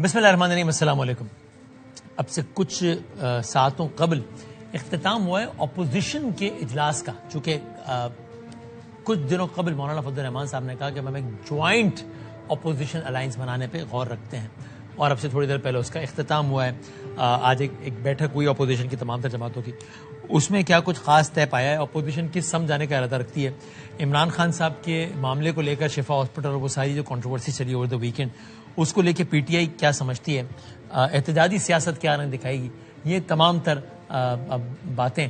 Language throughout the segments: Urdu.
بسم اللہ الرحمن الرحیم. السلام علیکم. اب سے کچھ ساعتوں قبل اختتام ہوا ہے اپوزیشن کے اجلاس کا. چونکہ کچھ دنوں قبل مولانا فضل الرحمان صاحب نے کہا کہ ہم ایک جوائنٹ اپوزیشن الائنس بنانے پہ غور رکھتے ہیں، اور اب سے تھوڑی دیر پہلے اس کا اختتام ہوا ہے. آج ایک بیٹھک ہوئی اپوزیشن کی تمام تر جماعتوں کی. اس میں کیا کچھ خاص طے پایا ہے؟ اپوزیشن کس سمجھ جانے کا ارادہ رکھتی ہے؟ عمران خان صاحب کے معاملے کو لے کر شفا ہاسپٹل اور وہ ساری جو کنٹروورسی چلی اوور دا ویکینڈ، اس کو لے کے پی ٹی آئی کیا سمجھتی ہے؟ احتجاجی سیاست کیا رنگ دکھائے گی؟ یہ تمام تر باتیں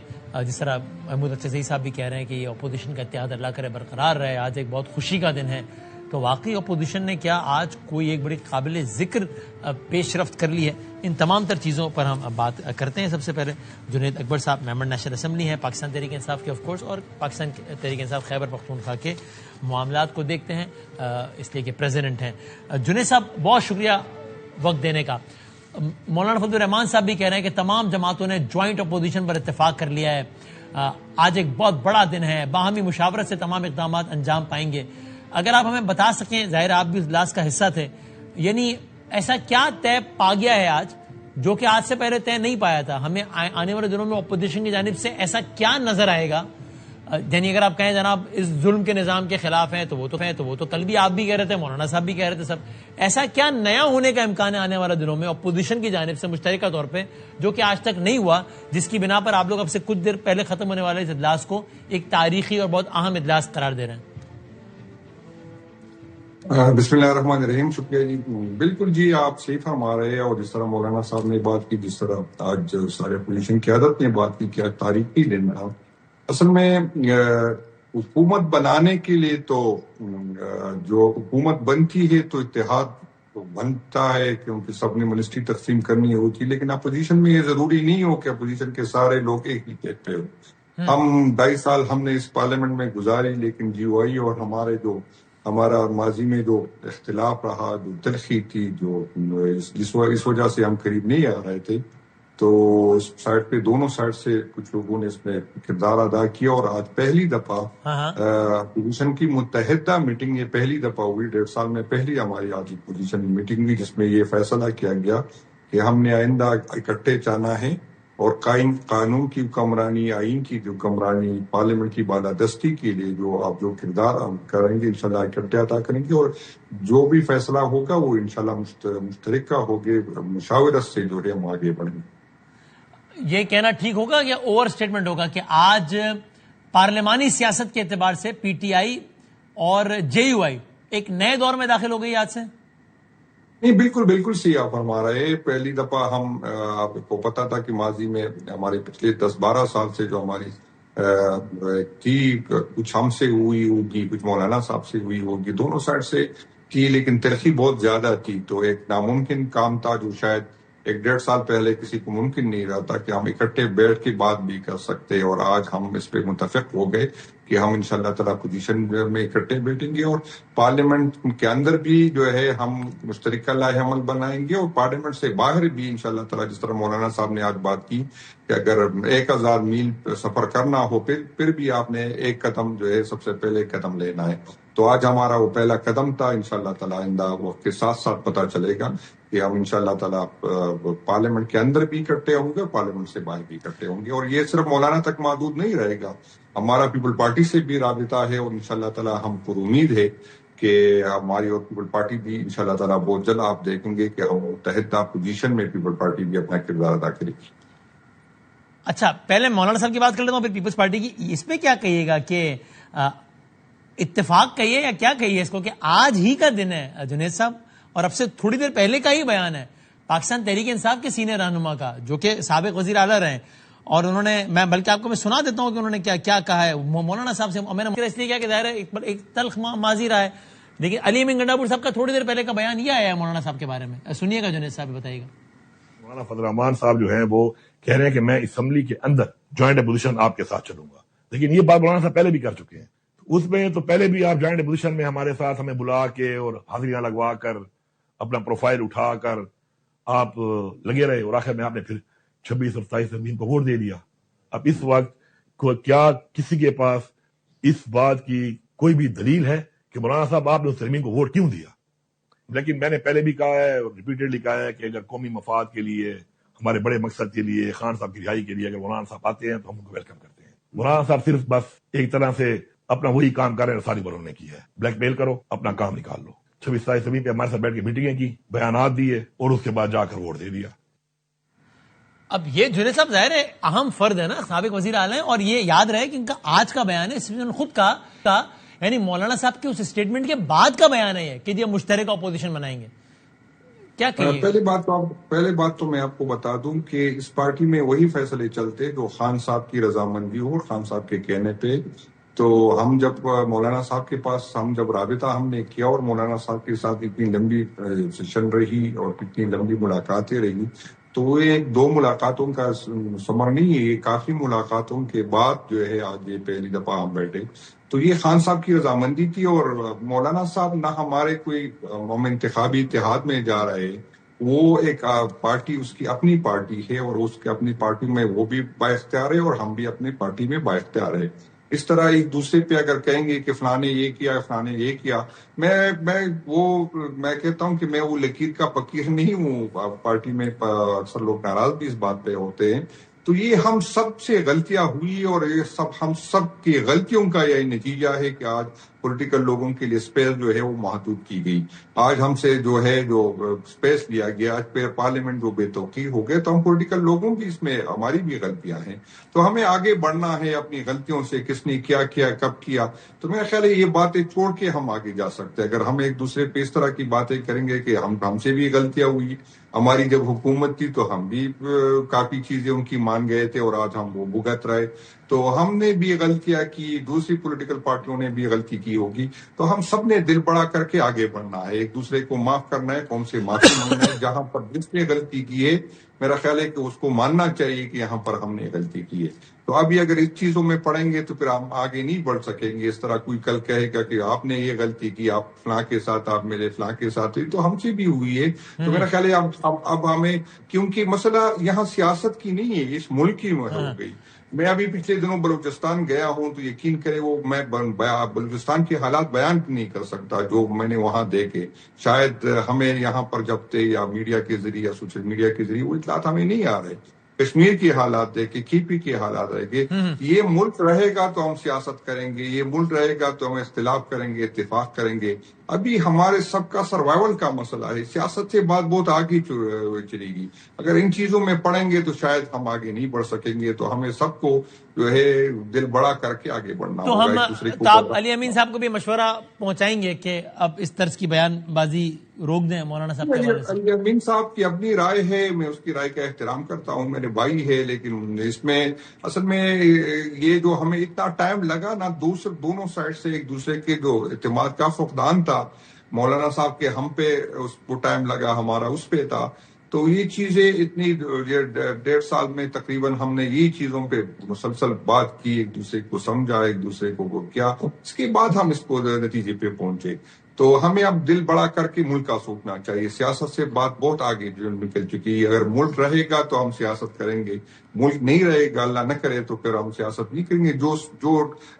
جس طرح محمود اچھزئی صاحب بھی کہہ رہے ہیں کہ یہ اپوزیشن کا اتحاد اللہ کرے برقرار رہے. آج ایک بہت خوشی کا دن ہے. تو واقعی اپوزیشن نے کیا آج کوئی ایک بڑی قابل ذکر پیش رفت کر لی ہے؟ ان تمام تر چیزوں پر ہم بات کرتے ہیں. سب سے پہلے جنید اکبر صاحب ممبر نیشنل اسمبلی ہیں پاکستان تحریک انصاف کے آف کورس، اور پاکستان تحریک انصاف خیبر پختونخوا کے معاملات کو دیکھتے ہیں اس لیے کہ پریزیڈنٹ ہیں. جنید صاحب بہت شکریہ وقت دینے کا. مولانا فضل الرحمان صاحب بھی کہہ رہے ہیں کہ تمام جماعتوں نے جوائنٹ اپوزیشن پر اتفاق کر لیا ہے. آج ایک بہت بڑا دن ہے، باہمی مشاورت سے تمام اقدامات انجام پائیں گے. اگر آپ ہمیں بتا سکیں، ظاہر آپ بھی اجلاس کا حصہ تھے، یعنی ایسا کیا طے پا گیا ہے آج جو کہ آج سے پہلے طے نہیں پایا تھا؟ ہمیں آنے والے دنوں میں اپوزیشن کی جانب سے ایسا کیا نظر آئے گا؟ یعنی اگر آپ کہیں جناب اس ظلم کے نظام کے خلاف ہیں تو وہ تو کل بھی آپ بھی کہہ رہے تھے، مولانا صاحب بھی کہہ رہے تھے. سب ایسا کیا نیا ہونے کا امکان ہے آنے والے دنوں میں اپوزیشن کی جانب سے مشترکہ طور پہ، جو کہ آج تک نہیں ہوا، جس کی بنا پر آپ لوگ اب سے کچھ دیر پہلے ختم ہونے والے اس اجلاس کو ایک تاریخی اور بہت اہم اجلاس قرار دے رہے ہیں؟ بسم اللہ الرحمن الرحیم. شکریہ جی. بالکل جی، آپ صحیح فرما رہے ہیں. اور جس طرح مولانا صاحب نے بات کی، جس طرح آج سارے اپوزیشن قیادت نے بات کی، کیا تاریخی دن تھا. اصل میں حکومت بنانے کے لیے تو جو حکومت بنتی ہے تو اتحاد بنتا ہے، کیونکہ سب نے منسٹری تقسیم کرنی ہوتی ہے. لیکن اپوزیشن میں یہ ضروری نہیں ہو کہ اپوزیشن کے سارے لوگ ایک ہی کیٹ پہ ہو. ہم 2.5 سال ہم نے اس پارلیمنٹ میں گزاری، لیکن جی او آئی اور ہمارا ماضی میں جو اختلاف رہا، جو تلخی تھی، جو اس وجہ سے ہم قریب نہیں آ رہے تھے، تو اس سائڈ پہ دونوں سائڈ سے کچھ لوگوں نے اس میں کردار ادا کیا. اور آج پہلی دفعہ اپوزیشن کی متحدہ میٹنگ، یہ پہلی دفعہ ہوئی 1.5 سال میں، پہلی ہماری آج اپوزیشن میٹنگ ہوئی جس میں یہ فیصلہ کیا گیا کہ ہم نے آئندہ اکٹھے جانا ہے اور قانون کی حکمرانی، آئین کی حکمرانی، پارلیمنٹ کی بالادستی کے لیے جو کردار ہم کریں گے انشاءاللہ اکٹھے ادا کریں گے. اور جو بھی فیصلہ ہوگا وہ انشاءاللہ مشترکہ ہوگے، مشاورت سے جو ہے ہم آگے بڑھیں گے. یہ کہنا ٹھیک ہوگا یا اوور اسٹیٹمنٹ ہوگا کہ آج پارلیمانی سیاست کے اعتبار سے پی ٹی آئی اور جے یو آئی ایک نئے دور میں داخل ہو گئی آج سے؟ نہیں، بالکل صحیح آپ فرما رہے ہیں. پہلی دفعہ آپ کو پتا تھا کہ ماضی میں ہمارے پچھلے 10-12 سال سے جو ہماری تھی، کچھ ہم سے ہوئی ہوگی، کچھ مولانا صاحب سے ہوئی ہوگی، دونوں سائڈ سے تھی، لیکن تلخی بہت زیادہ تھی. تو ایک ناممکن کام تھا جو شاید 1-1.5 سال پہلے کسی کو ممکن نہیں رہا تھا کہ ہم اکٹھے بیٹھ کے بات بھی کر سکتے. اور آج ہم اس پہ متفق ہو گئے کہ ہم انشاءاللہ تعالیٰ پوزیشن میں اکٹھے بیٹھیں گے، اور پارلیمنٹ کے اندر بھی جو ہے ہم مشترکہ لائحہ عمل بنائیں گے، اور پارلیمنٹ سے باہر بھی انشاءاللہ تعالیٰ، جس طرح مولانا صاحب نے آج بات کی کہ اگر 1000 میل سفر کرنا ہو پھر بھی آپ نے ایک قدم جو ہے سب سے پہلے قدم لینا ہے. تو آج ہمارا وہ پہلا قدم تھا. انشاءاللہ تعالیٰ آئندہ وقت کے ساتھ ساتھ پتہ چلے گا کہ ہم انشاءاللہ تعالیٰ پارلیمنٹ کے اندر بھی اکٹھے ہوں گے، پارلیمنٹ سے باہر بھی اکٹھے ہوں گے. اور یہ صرف مولانا تک محدود نہیں رہے گا، ہمارا پیپل پارٹی سے بھی رابطہ ہے. اور انشاءاللہ تعالیٰ ہم پر امید ہے کہ ہماری اور پیپل پارٹی بھی انشاءاللہ تعالیٰ بہت جلد آپ دیکھیں گے کہ ہم متحدہ پوزیشن میں پیپل پارٹی بھی اپنا کردار ادا کرے گی. اچھا، پہلے مولانا صاحب کی بات کر لیتا ہوں، پھر پیپلز پارٹی کی. اس میں کیا کہیے گا کہ اتفاق کہیے یا کیا کہیے اس کو کہ آج ہی کا دن ہے جنید صاحب، اور اب سے تھوڑی دیر پہلے کا ہی بیان ہے پاکستان تحریک انصاف کے سینئر رہنما کا، جو کہ سابق وزیر اعلیٰ رہے، اور انہوں نے، میں بلکہ آپ کو میں سنا دیتا ہوں کہ انہوں نے کیا کہا ہے مولانا صاحب سے. میں نے اس لیے کیا کہ ظاہر ہے ایک تلخ ماضی رہا ہے، لیکن علی امین گنڈاپور صاحب کا تھوڑی دیر پہلے کا بیان یہ آیا ہے مولانا صاحب کے بارے میں. سنیے گا جنید صاحب، بتائیے گا. مولانا فضل الرحمان صاحب جو ہیں وہ کہہ رہے ہیں کہ میں اسمبلی کے اندر جوائنٹ اپوزیشن آپ کے ساتھ چلوں گا. لیکن یہ بات مولانا صاحب پہلے بھی کر چکے ہیں. اس میں تو پہلے بھی آپ جوائنٹ اپوزیشن میں ہمارے ساتھ ہمیں بلا کے اور حاضریاں لگوا کر اپنا پروفائل اٹھا کر آپ لگے رہے، اور آخر میں آپ نے پھر 26 اور 27 کو ووٹ دے دیا. اب اس وقت کیا کسی کے پاس اس بات کی کوئی بھی دلیل ہے کہ مولانا صاحب آپ نے اس ترمیم کو ووٹ کیوں دیا؟ لیکن میں نے پہلے بھی کہا ہے اور ریپیٹڈلی کہا ہے کہ اگر قومی مفاد کے لیے، ہمارے بڑے مقصد کے لیے، خان صاحب کی رہائی کے لیے اگر مولانا صاحب آتے ہیں تو ہم ان کو ویلکم کرتے ہیں. مولانا صاحب صرف بس ایک طرح سے اپنا وہی کام کر رہے ہیں ساری بڑوں نے کی ہے، بلیک میل کرو، اپنا کام نکال لو. 26/27 پہ ہمارے ساتھ بیٹھ کے میٹنگیں کی، بیانات دیے اور اس کے بعد جا کر ووٹ دے دیا. اب یہ جنید صاحب ظاہر ہے اہم فرد ہے نا، سابق وزیر اعلی ہیں، اور یہ یاد رہے کہ ان کا آج کا بیان ہے، اسپیکر نے خود کہا، یعنی مولانا صاحب کے اس اسٹیٹمنٹ کے بعد کا بیان ہے یہ کہ یہ مشترکہ اپوزیشن بنائیں گے. کیا کہیے؟ پہلے بات تو میں آپ کو بتا دوں کہ اس پارٹی میں وہی فیصلے چلتے جو خان صاحب کی رضامندی ہو اور خان صاحب کے کہنے پہ. تو ہم جب مولانا صاحب کے پاس جب رابطہ ہم نے کیا اور مولانا صاحب کے ساتھ اتنی لمبی سیشن رہی اور اتنی لمبی ملاقاتیں رہی، تو یہ 2 ملاقاتوں کا ثمر نہیں ہے، یہ کافی ملاقاتوں کے بعد جو ہے آج یہ پہلی دفعہ ہم بیٹھے. تو یہ خان صاحب کی رضامندی تھی، اور مولانا صاحب نہ ہمارے کوئی ہم انتخابی اتحاد میں جا رہے، وہ ایک پارٹی اس کی اپنی پارٹی ہے اور اس کے اپنی پارٹی میں وہ بھی بااختیار ہے اور ہم بھی اپنی پارٹی میں بااختیار ہے. اس طرح ایک دوسرے پہ اگر کہیں گے کہ فلاں نے یہ کیا، فلاں نے یہ کیا، میں کہتا ہوں کہ میں وہ لکیر کا فقیر نہیں ہوں. پارٹی میں اکثر لوگ ناراض بھی اس بات پہ ہوتے ہیں. تو یہ ہم سب سے غلطیاں ہوئی اور یہ ہم سب کی غلطیوں کا یہ نتیجہ ہے کہ آج پولیٹیکل لوگوں کے لیے اسپیس جو ہے وہ محدود کی گئی. آج ہم سے جو اسپیس لیا گیا، آج پھر پارلیمنٹ جو بے توقیر ہو گئے، تو ہم پولیٹیکل لوگوں کی اس میں ہماری بھی غلطیاں ہیں. تو ہمیں آگے بڑھنا ہے اپنی غلطیوں سے، کس نے کیا کیا، کب کیا. تو میرا خیال ہے یہ باتیں چھوڑ کے ہم آگے جا سکتے ہیں. اگر ہم ایک دوسرے پہ اس طرح کی باتیں کریں گے کہ ہم سے بھی غلطیاں ہوئی، ہماری جب حکومت تھی تو ہم بھی کافی چیزیں ان کی مان گئے تھے اور آج ہم وہ بھگت رہے. تو ہم نے بھی غلطیاں کی، دوسری پولیٹیکل پارٹیوں نے بھی غلطی کی ہوگی. تو ہم سب نے دل بڑا کر کے آگے بڑھنا ہے، ایک دوسرے کو معاف کرنا ہے، قوم سے معافی مانگنا ہے. جہاں پر جس نے غلطی کی ہے میرا خیال ہے کہ اس کو ماننا چاہیے کہ یہاں پر ہم نے غلطی کی ہے. تو ابھی اگر اس چیزوں میں پڑیں گے تو پھر ہم آگے نہیں بڑھ سکیں گے. اس طرح کوئی کل کہے گا کہ آپ نے یہ غلطی کی، آپ فلاں کے ساتھ، آپ میرے فلاں کے ساتھ ہوئی، تو ہم سے بھی ہوئی ہے. تو میرا خیال ہے اب ہمیں، کیونکہ مسئلہ یہاں سیاست کی نہیں ہے، اس ملک کی ہو گئی. میں ابھی پچھلے دنوں بلوچستان گیا ہوں تو یقین کرے وہ میں بلوچستان کے حالات بیان نہیں کر سکتا جو میں نے وہاں دیکھے. شاید ہمیں یہاں پر جب تھے یا میڈیا کے ذریعے یا سوشل میڈیا کے ذریعے وہ اطلاعات ہمیں نہیں آ رہے. کشمیر کے حالات دیکھے، KP کے حالات دیکھے. یہ ملک رہے گا تو ہم سیاست کریں گے، یہ ملک رہے گا تو ہم اختلاف کریں گے، اتفاق کریں گے. ابھی ہمارے سب کا سروائیول کا مسئلہ ہے. سیاست سے بات بہت آگے چلے گی. اگر ان چیزوں میں پڑیں گے تو شاید ہم آگے نہیں بڑھ سکیں گے. تو ہمیں سب کو جو ہے دل بڑا کر کے آگے بڑھنا تو ہوگا. ہم ایک دوسرے کو آپ علی امین صاحب کو بھی مشورہ پہنچائیں گے کہ اب اس طرز کی بیان بازی روک دیں مولانا صاحب کے حوالے سے. علی امین صاحب کی اپنی رائے ہے، میں اس کی رائے کا احترام کرتا ہوں، میرے بھائی ہے. لیکن اس میں اصل میں یہ جو ہمیں اتنا ٹائم لگا نا، دونوں سائڈ سے ایک دوسرے کے جو اعتماد کا فقدان تھا، مولانا صاحب کے ہم پہ اس کو ٹائم لگا، ہمارا اس پہ تھا. تو یہ چیزیں اتنی 1.5 سال میں تقریباً ہم نے یہ چیزوں پہ مسلسل بات کی، ایک دوسرے کو سمجھا، ایک دوسرے کو کیا، اس کے بعد ہم اس کو نتیجے پہ پہنچے. تو ہمیں اب دل بڑا کر کے ملک کا سوچنا چاہیے. سیاست سے بات بہت آگے نکل چکی ہے. اگر ملک رہے گا تو ہم سیاست کریں گے، ملک نہیں رہے گا، اللہ نہ کرے تو پھر ہم سیاست نہیں کریں گے. جو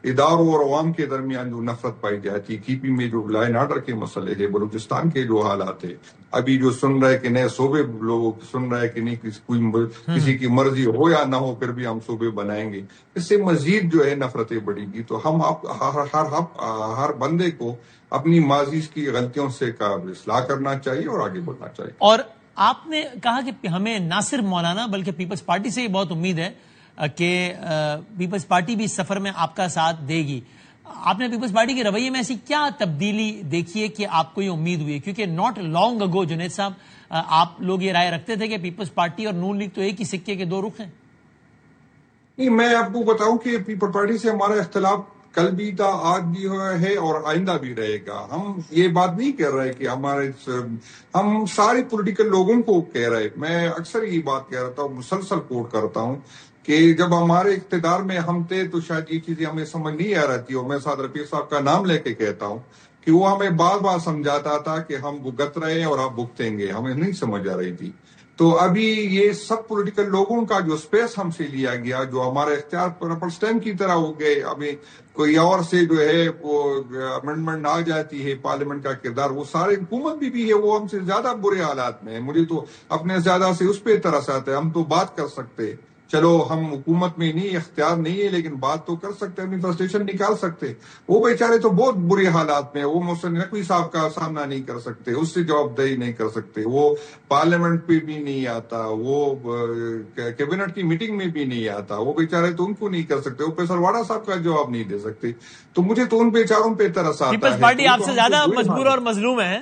اداروں اور عوام کے درمیان جو نفرت پائی جاتی ہے، KP میں جو لا اینڈ آرڈر کے مسئلے ہے، بلوچستان کے جو حالات ہے، ابھی جو سن رہے کہ نئے صوبے لوگ سن رہے کہ نہیں کسی کی مرضی ہو یا نہ ہو پھر بھی ہم صوبے بنائیں گے، اس سے مزید جو ہے نفرتیں بڑھیں گی. تو ہم ہر بندے کو اپنی ماضی کی غلطیوں سے اصلاح کرنا چاہیے اور آگے بڑھنا چاہیے. اور آپ نے کہا کہ ہمیں نہ صرف مولانا بلکہ پیپلز پارٹی سے بہت امید ہے کہ پیپلز پارٹی بھی اس سفر میں آپ کا ساتھ دے گی. آپ نے پیپلز پارٹی کے رویے میں ایسی کیا تبدیلی دیکھی ہے کہ آپ کو یہ امید ہوئی ہے؟ کیونکہ ناٹ لانگ اگو جنید صاحب آپ لوگ یہ رائے رکھتے تھے کہ پیپلز پارٹی اور نون لیگ تو ایک ہی سکے کے 2 رخ ہیں. نہیں، میں آپ کو بتاؤں کہ پیپل پارٹی سے ہمارا اختلاف کل بھی تھا، آج بھی ہے اور آئندہ بھی رہے گا. ہم یہ بات نہیں کہہ رہے کہ ہم سارے پولیٹیکل لوگوں کو کہہ رہے. میں اکثر یہ بات کہہ رہتا ہوں، مسلسل کوٹ کرتا ہوں کہ جب ہمارے اقتدار میں ہم تھے تو شاید یہ چیزیں ہمیں سمجھ نہیں آ رہی تھی. اور میں سعد رفیق صاحب کا نام لے کے کہتا ہوں کہ وہ ہمیں بار بار سمجھاتا تھا کہ ہم بھگت رہے ہیں اور آپ بھگتیں گے، ہمیں نہیں سمجھ آ رہی تھی. تو ابھی یہ سب پولیٹیکل لوگوں کا جو سپیس ہم سے لیا گیا، جو ہمارے اختیار پر ربڑ اسٹیمپ کی طرح ہو گئے، ابھی کوئی اور سے جو ہے وہ امنڈمنٹ آ جاتی ہے پارلیمنٹ کا کردار، وہ سارے حکومت بھی ہے وہ ہم سے زیادہ برے حالات میں ہے. مجھے تو اپنے زیادہ سے اس پہ ترس آتا ہے. ہم تو بات کر سکتے، چلو ہم حکومت میں نہیں، اختیار نہیں ہے، لیکن بات تو کر سکتے، اپنی فرسٹریشن نکال سکتے. وہ بیچارے تو بہت برے حالات میں، وہ محسن نقوی صاحب کا سامنا نہیں کر سکتے، اس سے جواب دہی نہیں کر سکتے، وہ پارلیمنٹ پہ بھی نہیں آتا، وہ کیبنٹ کی میٹنگ میں بھی نہیں آتا، وہ بیچارے تو ان کو نہیں کر سکتے، وہ پیسر واڑا صاحب کا جواب نہیں دے سکتے. تو مجھے تو ان بیچاروں پہ ترس آتا ہے. پیپلز پارٹی آپ سے زیادہ مجبور اور مظلوم ہے.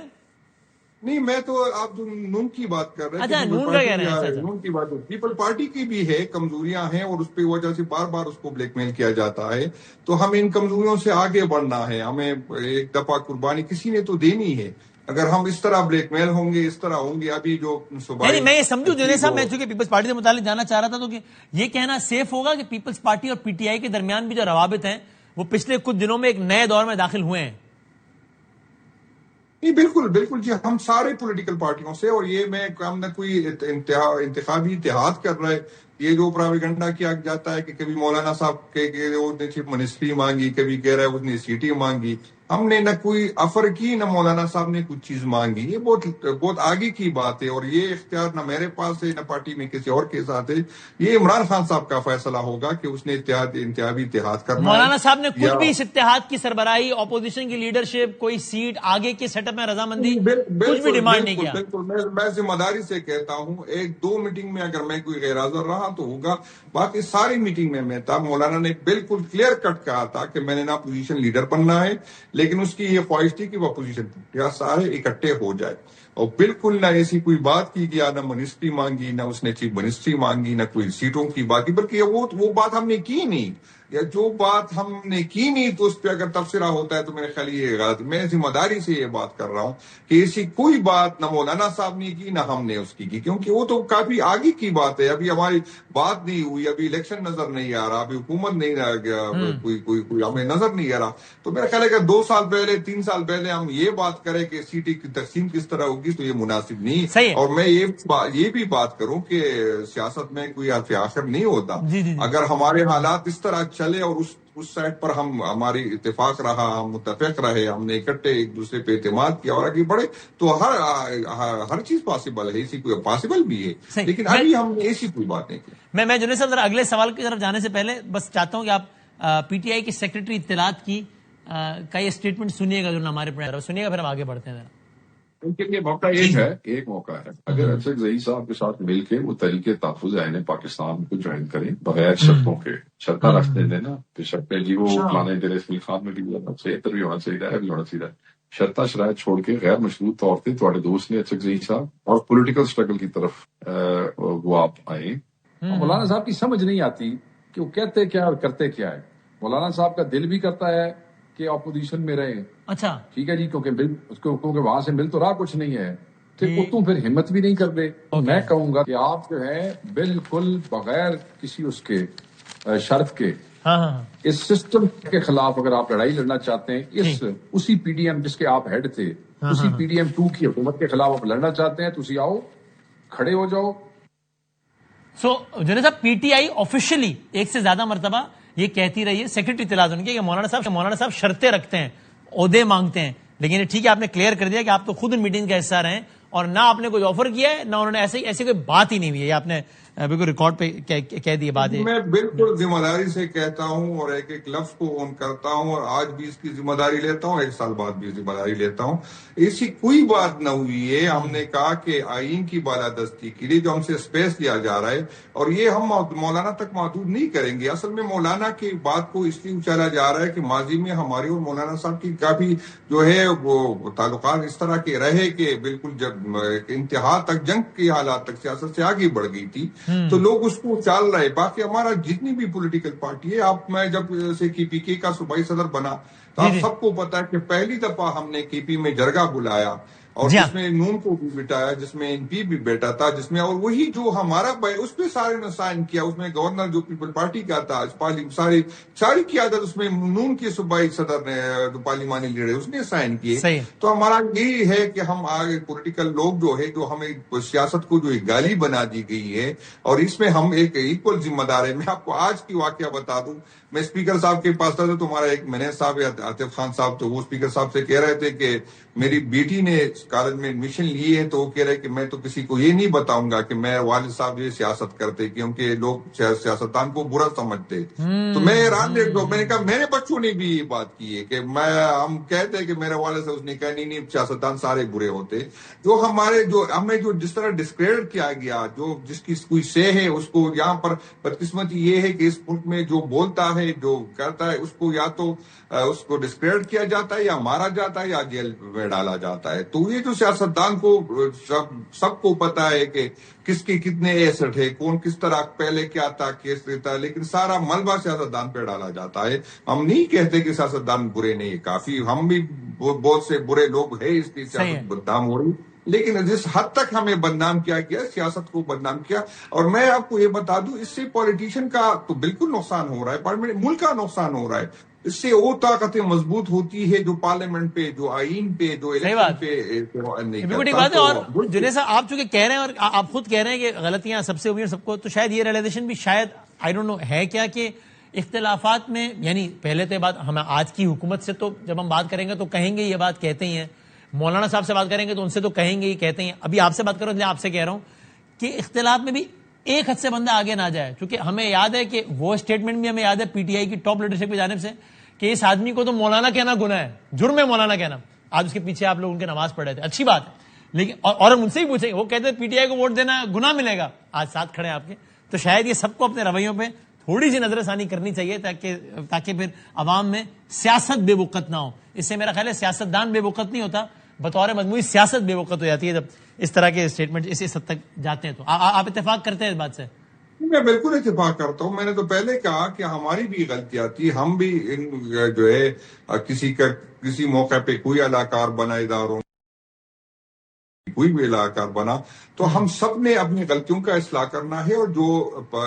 نہیں، میں تو آپ جو نون کی بات کر رہے ہیں، اچھا نون کا کہہ رہے ہیں. نون کی بات، پیپل پارٹی کی بھی ہے کمزوریاں ہیں، اور اس پہ وجہ سے بار بار اس کو بلیک میل کیا جاتا ہے. تو ہمیں ان کمزوریوں سے آگے بڑھنا ہے، ہمیں ایک دفعہ قربانی کسی نے تو دینی ہے. اگر ہم اس طرح بلیک میل ہوں گے، اس طرح ہوں گے، ابھی جو نہیں میں یہ سمجھوں جنید صاحب، میں چونکہ پیپلز پارٹی سے متعلق جاننا چاہ رہا تھا، تو کہ یہ کہنا سیف ہوگا کہ پیپلز پارٹی اور پی ٹی آئی کے درمیان بھی جو روابط ہیں وہ پچھلے کچھ دنوں میں ایک نئے دور میں داخل ہوئے ہیں. نہیں، بالکل بالکل جی، ہم سارے پولیٹیکل پارٹیوں سے، اور یہ میں ہم نہ کوئی انتخابی اتحاد کر رہے. یہ جو پراپیگنڈا کیا جاتا ہے کہ کبھی مولانا صاحب کے نے چیف منسٹری مانگی، کبھی کہہ رہا ہے اس نے سیٹی مانگی. ہم نے نہ کوئی افر کی، نہ مولانا صاحب نے کچھ چیز مانگی. یہ بہت آگے کی بات ہے، اور یہ اختیار نہ میرے پاس ہے، نہ پارٹی میں کسی اور کے ساتھ ہے. یہ عمران خان صاحب کا فیصلہ ہوگا کہ اس نے انتخابی اتحاد کرنا ہے. مولانا صاحب نے کچھ بھی اس اتحاد کی سربراہی، اپوزیشن کی لیڈرشپ، کوئی سیٹ، آگے کے سیٹ اپ میں رضامندی، کچھ بھی ڈیمانڈ نہیں کیا. بالکل میں ذمہ داری سے کہتا ہوں، ایک دو میٹنگ میں اگر میں کوئی غیر حاضر رہا تو ہوگا، باقی ساری میٹنگ میں میں تھا. مولانا نے بالکل کلیئر کٹ کہا تھا کہ میں نے نہ اپوزیشن لیڈر بننا ہے، لیکن اس کی یہ خواہش تھی کہ وہ اپوزیشن سارے اکٹھے ہو جائے. اور بالکل نہ ایسی کوئی بات کی گیا، نہ منسٹری مانگی، نہ اس نے چیف منسٹری مانگی، نہ کوئی سیٹوں کی بات کی، بلکہ وہ بات ہم نے کی نہیں. یا جو بات ہم نے کی نہیں تو اس پہ اگر تبصرہ ہوتا ہے تو میرے خیال یہ غلط. میں ذمہ داری سے یہ بات کر رہا ہوں کہ ایسی کوئی بات نہ مولانا صاحب نے کی، نہ ہم نے اس کی، کیونکہ وہ تو کافی آگے کی بات ہے. ابھی ہماری بات نہیں ہوئی، ابھی الیکشن نظر نہیں آ رہا، ابھی حکومت نہیں آ گیا، کوئی ہمیں نظر نہیں آ رہا. تو میرا خیال ہے کہ 2 سال پہلے، 3 سال پہلے ہم یہ بات کریں کہ سیٹیں کی تقسیم کس طرح ہوگی تو یہ مناسب نہیں. اور میں یہ بھی بات کروں کہ سیاست میں کوئی حرف آخر نہیں ہوتا. اگر ہمارے حالات اس طرح چلے اور اس سائڈ پر ہماری اتفاق رہا، ہم متفق رہے، ہم نے اکٹھے ایک دوسرے پہ اعتماد کیا اور آگے بڑھے، تو ہر چیز پاسبل ہے. ایسی کوئی پاسبل بھی ہے، لیکن ابھی ہم نے ایسی کوئی بات نہیں کی. میں جنید صاحب ذرا اگلے سوال کی طرف جانے سے پہلے بس چاہتا ہوں کہ آپ پی ٹی آئی کے سیکرٹری اطلاعات کی کا یہ اسٹیٹمنٹ سنیے گا، جو ہمارے سنیے گا، پھر ہم آگے بڑھتے ہیں. ان کے لیے موقع ایک موقع ہے، اگر اشرف ضحی صاحب کے ساتھ مل کے وہ تحریک تحفظ عین پاکستان کو جوائن کریں بغیر شرطوں کے. شرطیں رکھتے تھے نا کہ شرطیں جی وہ فلانے دن اسماعیل خان میں بھی صحت بھی ہونا چاہیے ہے، بھی ہونا چاہیے. شرطیں شرائط چھوڑ کے غیر مشروط طور پہ تھوڑے دوست نے اشرف ضحی صاحب اور پولیٹیکل سٹرگل کی طرف وہ آپ آئے. مولانا صاحب کی سمجھ نہیں آتی کہ وہ کہتے کیا اور کرتے کیا ہے. مولانا صاحب کا دل بھی کرتا ہے کہ اپوزیشن میں رہے. اچھا ٹھیک ہے جی، کیونکہ وہاں سے مل تو رہا کچھ نہیں ہے، پھر ہمت بھی نہیں کرتے. میں کہوں گا کہ آپ جو ہے بالکل بغیر کسی اس کے شرط کے اس سسٹم کے خلاف اگر آپ لڑائی لڑنا چاہتے ہیں، اسی پی ڈی ایم جس کے آپ ہیڈ تھے، اسی پی ڈی ایم 2 کی حکومت کے خلاف آپ لڑنا چاہتے ہیں تو اسی آؤ، کھڑے ہو جاؤ. جنید صاحب، پی ٹی آئی آفیشلی ایک سے زیادہ مرتبہ یہ کہتی رہی ہے، سیکرٹری اطلاعات ان کی، کہ مولانا صاحب شرطیں رکھتے ہیں، عہدے مانگتے ہیں. لیکن یہ ٹھیک ہے، آپ نے کلیئر کر دیا کہ آپ تو خود ان میٹنگ کا حصہ رہے ہیں اور نہ آپ نے کوئی آفر کیا ہے، نہ انہوں نے ایسی کوئی بات ہی نہیں ہوئی ہے. یہ آپ نے بالکل ریکارڈ پہ کہہ دی بات ہے. میں بالکل ذمہ داری سے کہتا ہوں اور ایک ایک لفظ کو اون کرتا ہوں، اور آج بھی اس کی ذمہ داری لیتا ہوں، 1 سال بعد بھی ذمہ داری لیتا ہوں. ایسی کوئی بات نہ ہوئی ہے. ہم نے کہا کہ آئین کی بالادستی کے لیے جو ہم سے اسپیس لیا جا رہا ہے، اور یہ ہم مولانا تک محدود نہیں کریں گے. اصل میں مولانا کی بات کو اس لیے اچالا جا رہا ہے کہ ماضی میں ہماری اور مولانا صاحب کی کافی جو ہے وہ تعلقات اس طرح کے رہے کہ بالکل جب انتہا تک، جنگ کے حالات تک سیاست سے آگے بڑھ گئی تھی، تو لوگ اس کو چال رہے. باقی ہمارا جتنی بھی پولیٹیکل پارٹی ہے، میں جب سے کے پی کے کا صوبائی صدر بنا تو آپ سب کو پتا ہے کہ پہلی دفعہ ہم نے کے پی میں جرگہ بلایا اور جس میں نون کو بھی بٹایا، جس میں NP بھی بیٹا تھا، جس میں اور وہی جو ہمارا اس پہ سارے نے سائن کیا، اس میں گورنر جو پیپل پارٹی کا تھا، ساری قیادت اس میں نون کے صوبائی صدر نے، پارلیمانی لیڈر اس نے سائن کیے. تو ہمارا یہی ہے کہ ہم آگے پولیٹیکل لوگ جو ہے، جو ہمیں سیاست کو جو ایک گالی بنا دی گئی ہے، اور اس میں ہم ایک ایکول ذمہ دار ہے. میں آپ کو آج کی واقعہ بتا دوں. میں اسپیکر صاحب کے پاس تھا، تو ہمارا ایک منیج صاحب یا عاطف خان صاحب، تو وہ اسپیکر صاحب سے کہہ رہے تھے کہ میری بیٹی نے کالج میں ایڈمیشن لی ہے، تو وہ کہہ رہے کہ میں تو کسی کو یہ نہیں بتاؤں گا کہ میرے والد صاحب یہ سیاست کرتے، کیونکہ لوگ سیاستدان کو برا سمجھتے. تو میں حیران میں نے کہا میرے بچوں نے بھی یہ بات کی ہے کہ ہم کہتے ہیں کہ میرے والد صاحب، اس نے کہا نہیں سیاستدان سارے برے ہوتے. جو ہمیں جو جس طرح ڈسکریڈٹ کیا گیا، جو جس کی کوئی سے ہے، اس کو یہاں پر بدقسمتی یہ ہے کہ اس ملک میں جو بولتا ہے، جو کرتا ہے، اس کو یا تو اس کو ڈسکریڈٹ کیا جاتا ہے، یا مارا جاتا ہے، یا جیل میں ڈالا جاتا ہے. تو یہ جو سیاستدان کو سب کو پتا ہے کہ کس کے کتنے ایسٹ ہے، کون کس طرح پہلے کیا تھا، کیس دیتا ہے، لیکن سارا ملبہ سیاستدان پہ ڈالا جاتا ہے. ہم نہیں کہتے کہ سیاستدان برے نہیں، کافی ہم بھی بہت سے برے لوگ ہیں، اس کی سیاست بدنام ہو رہی، لیکن جس حد تک ہمیں بدنام کیا گیا، سیاست کو بدنام کیا. اور میں آپ کو یہ بتا دوں، اس سے پولیٹیشین کا تو بالکل نقصان ہو رہا ہے، ملک کا نقصان ہو رہا ہے. اس سے وہ طاقتیں مضبوط ہوتی ہے جو پارلیمنٹ پہ، جو آئین پہ، جو الیکشن پہ نہیں کرتا. اور جنید صاحب، آپ چونکہ کہہ رہے ہیں اور آپ خود کہہ رہے ہیں کہ غلطیاں سب سے ہوئی ہیں سب کو، تو شاید یہ ریئلائزیشن بھی شاید آئی ڈونٹ نو ہے کیا کہ اختلافات میں، یعنی پہلے تو بات ہمیں آج کی حکومت سے تو جب ہم بات کریں گے تو کہیں گے یہ بات کہتے ہی ہیں، مولانا صاحب سے بات کریں گے تو ان سے تو کہیں گے ہی کہتے ہیں. ابھی آپ سے بات کروں آپ سے کہہ رہا ہوں کہ اختلاف میں بھی ایک حد سے بندہ آگے نہ جائے، کیونکہ ہمیں یاد ہے کہ وہ اسٹیٹمنٹ بھی ہمیں یاد ہے PTI کی ٹاپ لیڈرشپ کی جانب سے کہ اس آدمی کو تو مولانا کہنا گناہ ہے، جرم ہے مولانا کہنا. آج اس کے پیچھے آپ لوگ ان کے نماز پڑھ رہے تھے، اچھی بات ہے، لیکن اور ہم ان سے ہی پوچھیں گے، وہ کہتے ہیں PTI کو ووٹ دینا گناہ ملے گا، آج ساتھ کھڑے ہیں آپ کے. تو شاید یہ سب کو اپنے رویوں پہ تھوڑی سی نظر ثانی کرنی چاہیے تاکہ پھر عوام میں سیاست بے وقت نہ ہو. اس سے میرا خیال ہے سیاستدان بے وقت نہیں ہوتا، بطور مجموعی سیاست بے وقت ہو جاتی ہے جب اس طرح کے اسٹیٹمنٹ اس حد تک جاتے ہیں. تو آپ اتفاق کرتے ہیں اس بات سے؟ میں بالکل اتفاق کرتا ہوں. میں نے تو پہلے کہا کہ ہماری بھی غلطیاں تھی، ہم بھی جو ہے کسی موقع پہ کوئی اداکار بنا، اداروں کوئی بھی علاقہ بنا، تو ہم سب نے اپنی غلطیوں کا اصلاح کرنا ہے. اور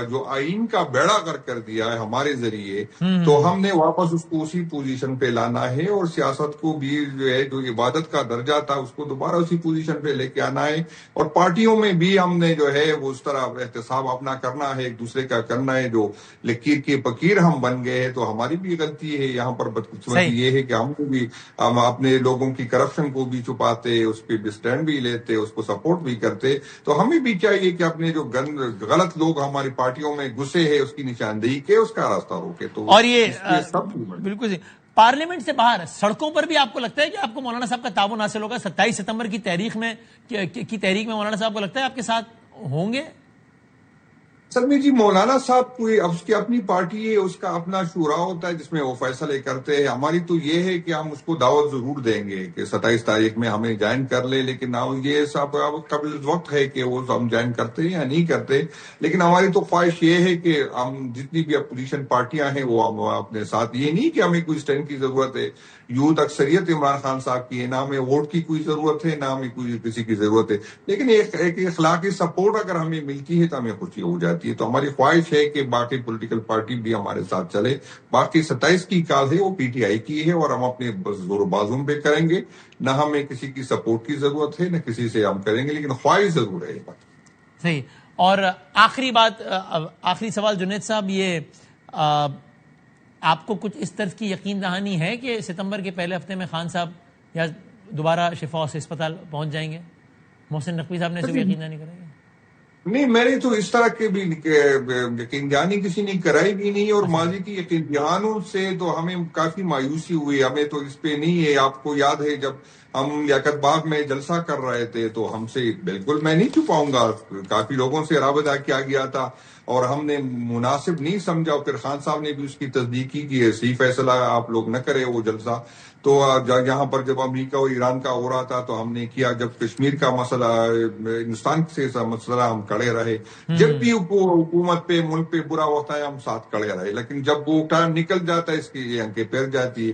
جو آئین کا بیڑا کر دیا ہے ہمارے ذریعے، تو ہم نے واپس اس کو اسی پوزیشن پہ لانا ہے. اور سیاست کو بھی جو ہے، جو عبادت کا درجہ تھا، اس کو دوبارہ اسی پوزیشن پہ لے کے آنا ہے. اور پارٹیوں میں بھی ہم نے جو ہے وہ اس طرح احتساب اپنا کرنا ہے، ایک دوسرے کا کرنا ہے. جو لکیر کے فقیر ہم بن گئے ہیں، تو ہماری بھی غلطی ہے. یہاں پر بدقسمتی یہ ہے کہ ہم اپنے لوگوں کی کرپشن کو بھی چھپاتے، اس پہ بھی اسٹینڈ بھی لیتے، اس کو سپورٹ بھی کرتے. تو ہمیں بھی چاہیے کہ اپنے جو غلط لوگ ہماری پارٹیوں میں گھسے ہیں، اس کی نشاندہی کے، اس کا راستہ روکے. تو اور یہ بالکل پارلیمنٹ سے باہر سڑکوں پر بھی آپ کو لگتا ہے کہ آپ کو مولانا صاحب کا تعاون حاصل ہوگا؟ 27 ستمبر کی تحریک میں مولانا صاحب کو لگتا ہے آپ کے ساتھ ہوں گے؟ اصل میں جی، مولانا صاحب کوئی اب اس کی اپنی پارٹی ہے، اس کا اپنا شورا ہوتا ہے جس میں وہ فیصلے کرتے ہیں. ہماری تو یہ ہے کہ ہم اس کو دعوت ضرور دیں گے کہ 27 تاریخ میں ہمیں جوائن کر لے، لیکن یہ سب قبل وقت ہے کہ وہ ہم جوائن کرتے ہیں یا نہیں کرتے. لیکن ہماری تو خواہش یہ ہے کہ ہم جتنی بھی اپوزیشن پارٹیاں ہیں وہ ہم اپنے ساتھ، یہ نہیں کہ ہمیں کوئی اسٹینڈ کی ضرورت ہے. یوتھ اکثریت عمران خان صاحب کی ہے، نہ ہمیں ووٹ کی کوئی ضرورت ہے، نہ ہمیں کسی کی ضرورت ہے. لیکن ایک اخلاقی سپورٹ اگر ہمیں ملتی ہے تو ہمیں خوشی ہو جاتی ہے. تو ہماری خواہش ہے کہ باقی پولیٹیکل پارٹی بھی ہمارے ساتھ چلے. باقی 27 کی کال ہے وہ PTI کی ہے، اور ہم اپنے زور و بازوں پہ کریں گے. نہ ہمیں کسی کی سپورٹ کی ضرورت ہے، نہ کسی سے ہم کریں گے، لیکن خواہش ضرور ہے. صحیح. اور آخری سوال جنید صاحب، یہ آپ کو کچھ اس طرح کی یقین دہانی ہے کہ ستمبر کے پہلے ہفتے میں خان صاحب یا دوبارہ شفا سے اسپتال پہنچ جائیں گے؟ محسن نقوی صاحب نے اسے یقین دہانی کریں گے؟ نہیں، میں نے تو اس طرح کے بھی یقین دہانی کسی نے کرائی بھی نہیں. اور ماضی کی یقین دہانوں سے تو ہمیں کافی مایوسی ہوئی. ہمیں تو اس پہ نہیں ہے. آپ کو یاد ہے جب ہم لیاقت باغ میں جلسہ کر رہے تھے تو ہم سے بالکل، میں نہیں چھپاؤں گا، کافی لوگوں سے رابطہ کیا گیا تھا اور ہم نے مناسب نہیں سمجھا. پھر خان صاحب نے بھی اس کی تصدیق کی کہ صحیح فیصلہ آپ لوگ نہ کرے وہ جلسہ. تو یہاں پر جب امریکہ اور ایران کا ہو رہا تھا تو ہم نے کیا. جب کشمیر کا مسئلہ، ہندوستان سے مسئلہ، ہم کھڑے رہے. جب بھی حکومت پہ، ملک پہ برا ہوتا ہے ہم ساتھ کھڑے رہے. لیکن جب وہ ٹائم نکل جاتا ہے، اس کی یہ آنکھیں پھیر جاتی ہے.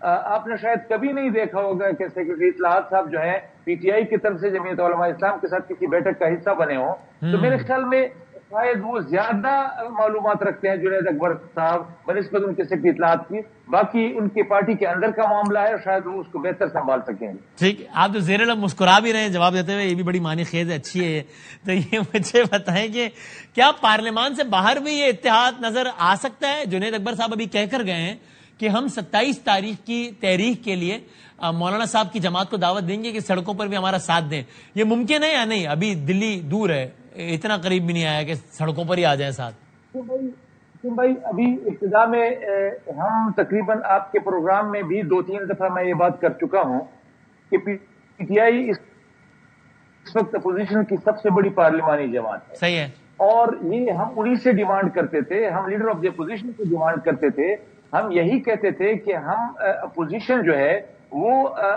آپ نے شاید کبھی نہیں دیکھا ہوگا کہ سیکرٹری اطلاعات صاحب جو ہیں پی ٹی آئی کی طرف سے جمعیت علماء اسلام کے ساتھ کسی بیٹھک کا حصہ بنے ہوں، تو میرے خیال میں شاید وہ زیادہ معلومات رکھتے ہیں جنید اکبر صاحب بنسبت ان کے سیکرٹری اطلاعات کی. باقی ان کی پارٹی کے اندر کا معاملہ ہے، شاید وہ اس کو بہتر سنبھال سکیں. ٹھیک، آپ تو زیر لب مسکرا بھی رہے ہیں جواب دیتے ہوئے، یہ بھی بڑی معنی خیز ہے، اچھی ہے. تو یہ مجھے بتائیں کہ کیا پارلیمان سے باہر بھی یہ اتحاد نظر آ سکتا ہے؟ جنید اکبر صاحب ابھی کہہ کر گئے ہیں کہ ہم 27 تاریخ کی تحریک کے لیے مولانا صاحب کی جماعت کو دعوت دیں گے کہ سڑکوں پر بھی ہمارا ساتھ دیں. یہ ممکن ہے یا نہیں؟ ابھی دلی دور ہے، اتنا قریب بھی نہیں آیا کہ سڑکوں پر ہی آ جائیں ساتھ. بھائی ابھی ابتدا میں ہم تقریباً آپ کے پروگرام میں بھی 2-3 دفعہ میں یہ بات کر چکا ہوں کہ پی ٹی آئی اس وقت اپوزیشن کی سب سے بڑی پارلیمانی جماعت ہے. صحیح ہے. اور یہ ہم انہی سے ڈیمانڈ کرتے تھے، ہم لیڈر آف دی اپوزیشن سے ڈیمانڈ کرتے تھے. ہم یہی کہتے تھے کہ ہم اپوزیشن جو ہے وہ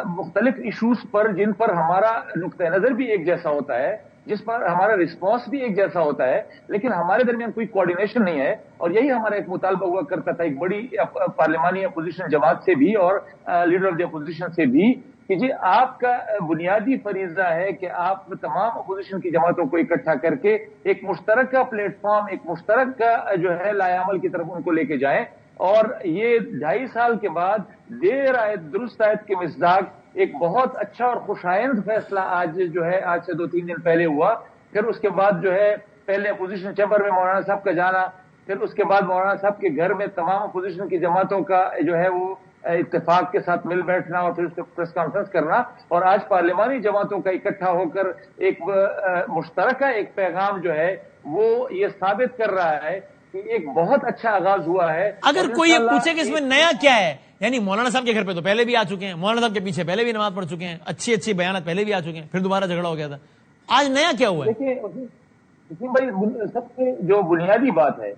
مختلف ایشوز پر جن پر ہمارا نقطہ نظر بھی ایک جیسا ہوتا ہے، جس پر ہمارا رسپانس بھی ایک جیسا ہوتا ہے، لیکن ہمارے درمیان کوئی کوارڈینیشن نہیں ہے. اور یہی ہمارا ایک مطالبہ ہوا کرتا تھا ایک بڑی پارلیمانی اپوزیشن جماعت سے بھی اور لیڈر آف دی اپوزیشن سے بھی کہ جی آپ کا بنیادی فریضہ ہے کہ آپ تمام اپوزیشن کی جماعتوں کو اکٹھا کر کے ایک مشترکہ پلیٹ فارم، ایک مشترکہ جو ہے لائے عمل کی طرف ان کو لے کے جائیں. اور یہ 2.5 سال کے بعد دیر آئے درست آیت کے مصداق ایک بہت اچھا اور خوشائند فیصلہ آج جو ہے آج سے 2-3 دن پہلے ہوا. پھر اس کے بعد جو ہے پہلے اپوزیشن چیمبر میں مولانا صاحب کا جانا، پھر اس کے بعد مولانا صاحب کے گھر میں تمام اپوزیشن کی جماعتوں کا جو ہے وہ اتفاق کے ساتھ مل بیٹھنا اور پھر اس پہ پریس کانفرنس کرنا، اور آج پارلیمانی جماعتوں کا اکٹھا ہو کر ایک مشترکہ ایک پیغام جو ہے وہ یہ ثابت کر رہا ہے کہ ایک بہت اچھا آغاز ہوا ہے. اگر کوئی یہ پوچھے کہ اس میں نیا کیا ہے، یعنی مولانا صاحب کے گھر پہ تو پہلے بھی آ چکے ہیں، مولانا صاحب کے پیچھے پہلے بھی نماز پڑھ چکے ہیں، اچھی اچھی بیانات پہلے بھی آ چکے ہیں، پھر دوبارہ جھگڑا ہو گیا تھا، آج نیا کیا ہوا ہے؟ دیکھیے بھائی، سب سے جو بنیادی بات ہے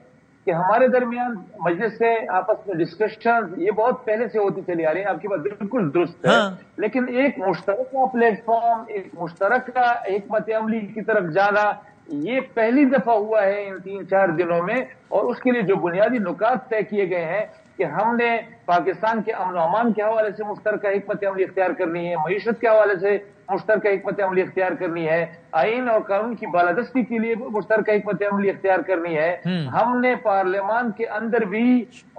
کہ ہمارے درمیان مجلس سے آپس میں ڈسکشن یہ بہت پہلے سے ہوتی چلی آ رہی ہے. آپ کی بات بالکل درست ہے، لیکن ایک مشترکہ پلیٹ فارم، ایک مشترکہ حکمت عملی کی طرف جانا یہ پہلی دفعہ ہوا ہے ان 3-4 دنوں میں. اور اس کے لیے جو بنیادی نکات طے کیے گئے ہیں کہ ہم نے پاکستان کے امن و امان کے حوالے سے مشترکہ حکمت عملی اختیار کرنی ہے، معیشت کے حوالے سے مشترکہ حکمت عملی اختیار کرنی ہے، آئین اور قانون کی بالادستی کے لیے مشترکہ حکمت عملی اختیار کرنی ہے. ہم نے پارلیمان کے اندر بھی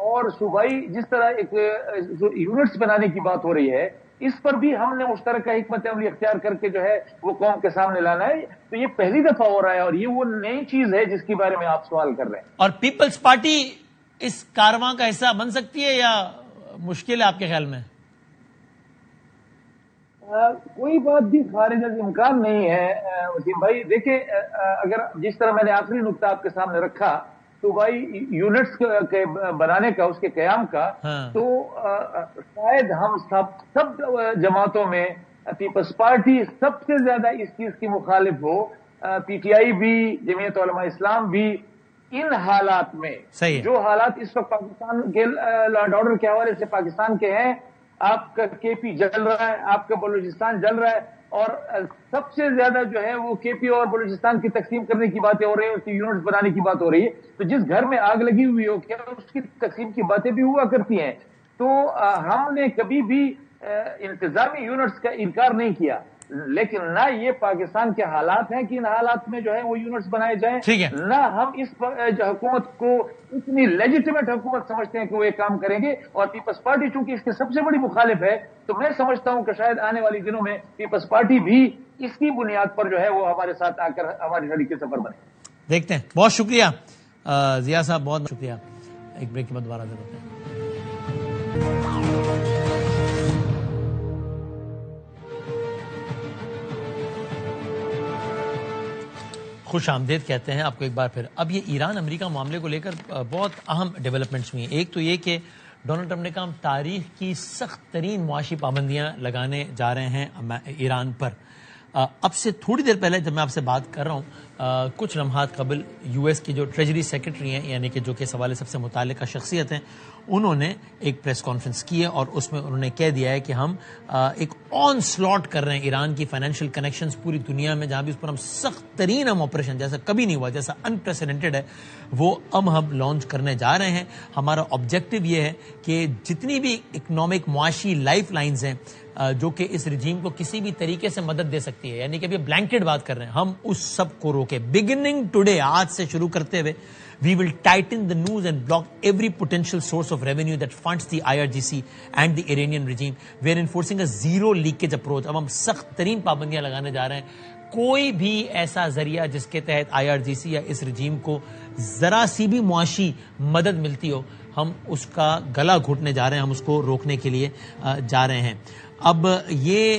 اور صوبائی جس طرح ایک یونٹس بنانے کی بات ہو رہی ہے اس پر بھی ہم نے مشترکہ حکمت عملی اختیار کر کے جو ہے وہ قوم کے سامنے لانا ہے. تو یہ پہلی دفعہ ہو رہا ہے اور یہ وہ نئی چیز ہے جس کے بارے میں آپ سوال کر رہے ہیں. اور پیپلز پارٹی اس کارواں کا حصہ بن سکتی ہے یا مشکل ہے آپ کے خیال میں؟ کوئی بات بھی خارج از امکان نہیں ہے وسیم بھائی. دیکھیں اگر جس طرح میں نے آخری نقطہ آپ کے سامنے رکھا تو بھائی یونٹس کے بنانے کا، اس کے قیام کا، تو شاید ہم سب جماعتوں میں پیپلز پارٹی سب سے زیادہ اس چیز کی مخالف ہو، پی ٹی آئی بھی، جمعیت علماء اسلام بھی. ان حالات میں جو حالات اس وقت پاکستان کے لا اینڈ آرڈر کے حوالے سے پاکستان کے ہیں، آپ کا کے پی جل رہا ہے، آپ کا بلوچستان جل رہا ہے، اور سب سے زیادہ جو ہے وہ کے پی اور بلوچستان کی تقسیم کرنے کی باتیں ہو رہی ہیں، اس کی یونٹس بنانے کی بات ہو رہی ہے. تو جس گھر میں آگ لگی ہوئی ہو کیا اس کی تقسیم کی باتیں بھی ہوا کرتی ہیں. تو ہم نے کبھی بھی انتظامی یونٹس کا انکار نہیں کیا، لیکن نہ یہ پاکستان کے حالات ہیں کہ ان حالات میں جو ہے وہ یونٹس بنائے جائیں، نہ ہم اس حکومت کو اتنی لیجیٹیمیٹ حکومت سمجھتے ہیں کہ وہ یہ کام کریں گے. اور پیپلز پارٹی چونکہ اس کے سب سے بڑی مخالف ہے تو میں سمجھتا ہوں کہ شاید آنے والی دنوں میں پیپلز پارٹی بھی اس کی بنیاد پر جو ہے وہ ہمارے ساتھ آ کر ہماری لڑائی کے سفر بنے. دیکھتے ہیں. بہت شکریہ ضیاء صاحب، بہت شکریہ. ایک بریک کے بعد دوبارہ حاضر ہوتے ہیں. خوش آمدید کہتے ہیں آپ کو ایک بار پھر. اب یہ ایران امریکہ معاملے کو لے کر بہت اہم ڈیولپمنٹس ہوئی ہیں. ایک تو یہ کہ ڈونلڈ ٹرمپ نے کہا ہم تاریخ کی سخت ترین معاشی پابندیاں لگانے جا رہے ہیں ایران پر. اب سے تھوڑی دیر پہلے جب میں آپ سے بات کر رہا ہوں کچھ لمحات قبل یو ایس کی جو ٹریجری سیکرٹری ہیں یعنی کہ جو کہ اس حوالے سب سے متعلقہ شخصیت ہیں انہوں نے ایک پریس کانفرنس کی ہے اور اس میں انہوں نے کہہ دیا ہے کہ ہم ایک آن سلاٹ کر رہے ہیں ایران کی فائنینشیل کنیکشنز پوری دنیا میں جہاں بھی اس پر ہم سخت ترین آپریشن جیسا کبھی نہیں ہوا جیسا انپریسیڈنٹڈ ہے وہ اب ہم لانچ کرنے جا رہے ہیں. ہمارا آبجیکٹو یہ ہے کہ جتنی بھی اکنامک معاشی لائف لائنز ہیں جو کہ اس رجیم کو کسی بھی طریقے سے مدد دے سکتی ہے یعنی کہ ابھی بلینکٹ بات کر رہے ہیں ہم اس سب کو روکے. بگننگ ٹوڈے آج سے شروع کرتے ہوئے we will tighten the noose and block every potential source of revenue that funds the IRGC and the Iranian regime. We are enforcing a zero leakage approach. اب ہم سخت ترین پابندیاں لگانے جا رہے ہیں. کوئی بھی ایسا ذریعہ جس کے تحت IRGC یا اس رجیم کو ذرا سی بھی معاشی مدد ملتی ہو ہم اس کا گلا گھوٹنے جا رہے ہیں, ہم اس کو روکنے کے لیے جا رہے ہیں. اب یہ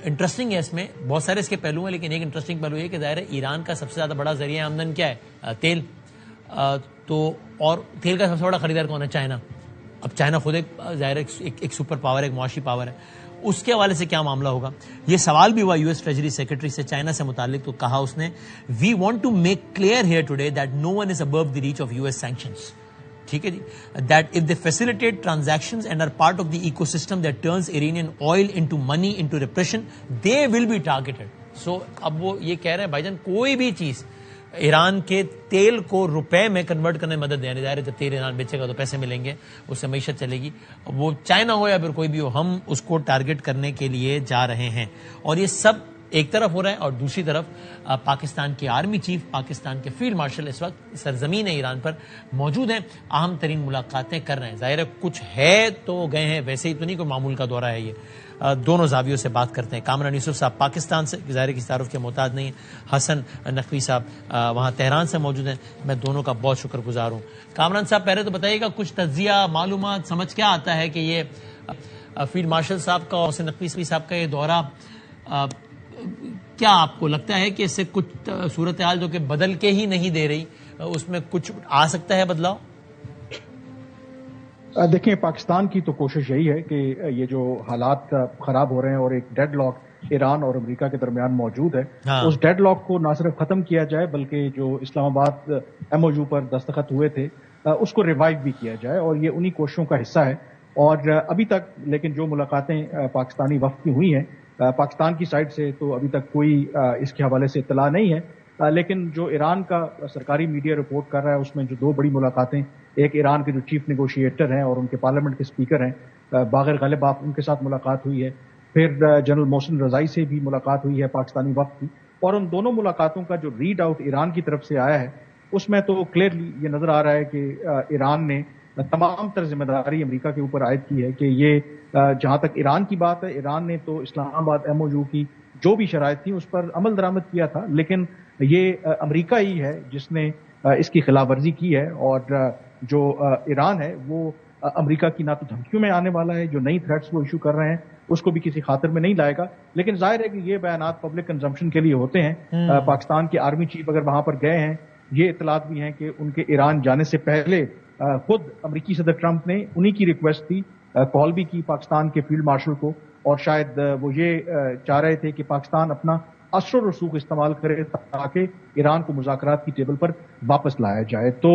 انٹرسٹنگ ہے, اس میں بہت سارے اس کے پہلو ہیں لیکن ایک انٹرسٹنگ پہلو یہ کہ ظاہر ہے ایران کا سب سے زیادہ بڑا ذریعہ آمدن کیا ہے؟ تیل. تو اور تیل کا سب سے بڑا خریدار کون ہے؟ چائنا. اب چائنا خود ایک ظاہر ایک سپر پاور ہے, ایک معاشی پاور ہے. اس کے حوالے سے کیا معاملہ ہوگا یہ سوال بھی ہوا یو ایس ٹریجری سیکرٹری سے چائنا سے متعلق. تو کہا اس نے we want to make clear here today that no one is above the reach of U S sanctions. ٹھیک ہے جی, that if they facilitate transactions and are part of the ecosystem that turns Iranian oil into money into repression they will be targeted. So اب وہ یہ کہہ رہے ہیں بھائی جان کوئی بھی چیز ایران کے تیل کو روپے میں کنورٹ کرنے میں مدد دیں. ظاہر ہے جب تیل ایران بیچے گا تو پیسے ملیں گے, اس سے معیشت چلے گی. وہ چائنا ہو یا پھر کوئی بھی ہو ہم اس کو ٹارگٹ کرنے کے لیے جا رہے ہیں. اور یہ سب ایک طرف ہو رہا ہے اور دوسری طرف پاکستان کے آرمی چیف, پاکستان کے فیلڈ مارشل اس وقت سرزمین ایران پر موجود ہیں, اہم ترین ملاقاتیں کر رہے ہیں. ظاہر ہے کچھ ہے تو گئے ہیں, ویسے ہی تو نہیں کوئی معمول کا دورہ ہے یہ. دونوں زاویوں سے بات کرتے ہیں. کامران یوسف صاحب پاکستان سے ظاہر کسی تعارف کے محتاج نہیں ہیں, حسن نقوی صاحب وہاں تہران سے موجود ہیں. میں دونوں کا بہت شکر گزار ہوں. کامران صاحب پہلے تو بتائیے گا کچھ تجزیہ معلومات سمجھ کیا آتا ہے کہ یہ فیلڈ مارشل صاحب کا اور حسن نقوی صاحب کا یہ دورہ کیا آپ کو لگتا ہے کہ اس سے کچھ صورتحال جو کہ بدل کے ہی نہیں دے رہی اس میں کچھ آ سکتا ہے بدلاؤ؟ دیکھیں پاکستان کی تو کوشش یہی ہے کہ یہ جو حالات خراب ہو رہے ہیں اور ایک ڈیڈ لاک ایران اور امریکہ کے درمیان موجود ہے اس ڈیڈ لاک کو نہ صرف ختم کیا جائے بلکہ جو اسلام آباد MOU پر دستخط ہوئے تھے اس کو ریوائیو بھی کیا جائے, اور یہ انہی کوششوں کا حصہ ہے. اور ابھی تک لیکن جو ملاقاتیں پاکستانی وفد کی ہوئی ہیں پاکستان کی سائڈ سے تو ابھی تک کوئی اس کے حوالے سے اطلاع نہیں ہے. لیکن جو ایران کا سرکاری میڈیا رپورٹ کر رہا ہے اس میں جو 2 بڑی ملاقاتیں, ایک ایران کے جو چیف نیگوشیٹر ہیں اور ان کے پارلیمنٹ کے اسپیکر ہیں باقر غالب آپ ان کے ساتھ ملاقات ہوئی ہے, پھر جنرل محسن رضائی سے بھی ملاقات ہوئی ہے پاکستانی وفد کی. اور ان دونوں ملاقاتوں کا جو ریڈ آؤٹ ایران کی طرف سے آیا ہے اس میں تو کلیئرلی یہ نظر آ رہا ہے کہ ایران نے تمام تر ذمہ داری امریکہ کے اوپر عائد کی ہے کہ یہ جہاں تک ایران کی بات ہے ایران نے تو اسلام آباد MOU کی جو بھی شرائط تھیں اس پر عمل درآمد کیا تھا, لیکن یہ امریکہ ہی ہے جس نے اس کی خلاف ورزی کی ہے. اور جو ایران ہے وہ امریکہ کی نہ تو دھمکیوں میں آنے والا ہے, جو نئی تھریٹس وہ ایشو کر رہے ہیں اس کو بھی کسی خاطر میں نہیں لائے گا. لیکن ظاہر ہے کہ یہ بیانات پبلک کنزمپشن کے لیے ہوتے ہیں. پاکستان کے آرمی چیف اگر وہاں پر گئے ہیں, یہ اطلاعات بھی ہیں کہ ان کے ایران جانے سے پہلے خود امریکی صدر ٹرمپ نے انہی کی ریکویسٹ تھی, کال بھی کی پاکستان کے فیلڈ مارشل کو, اور شاید وہ یہ چاہ رہے تھے کہ پاکستان اپنا اثر و رسوخ استعمال کرے تاکہ ایران کو مذاکرات کی ٹیبل پر واپس لایا جائے. تو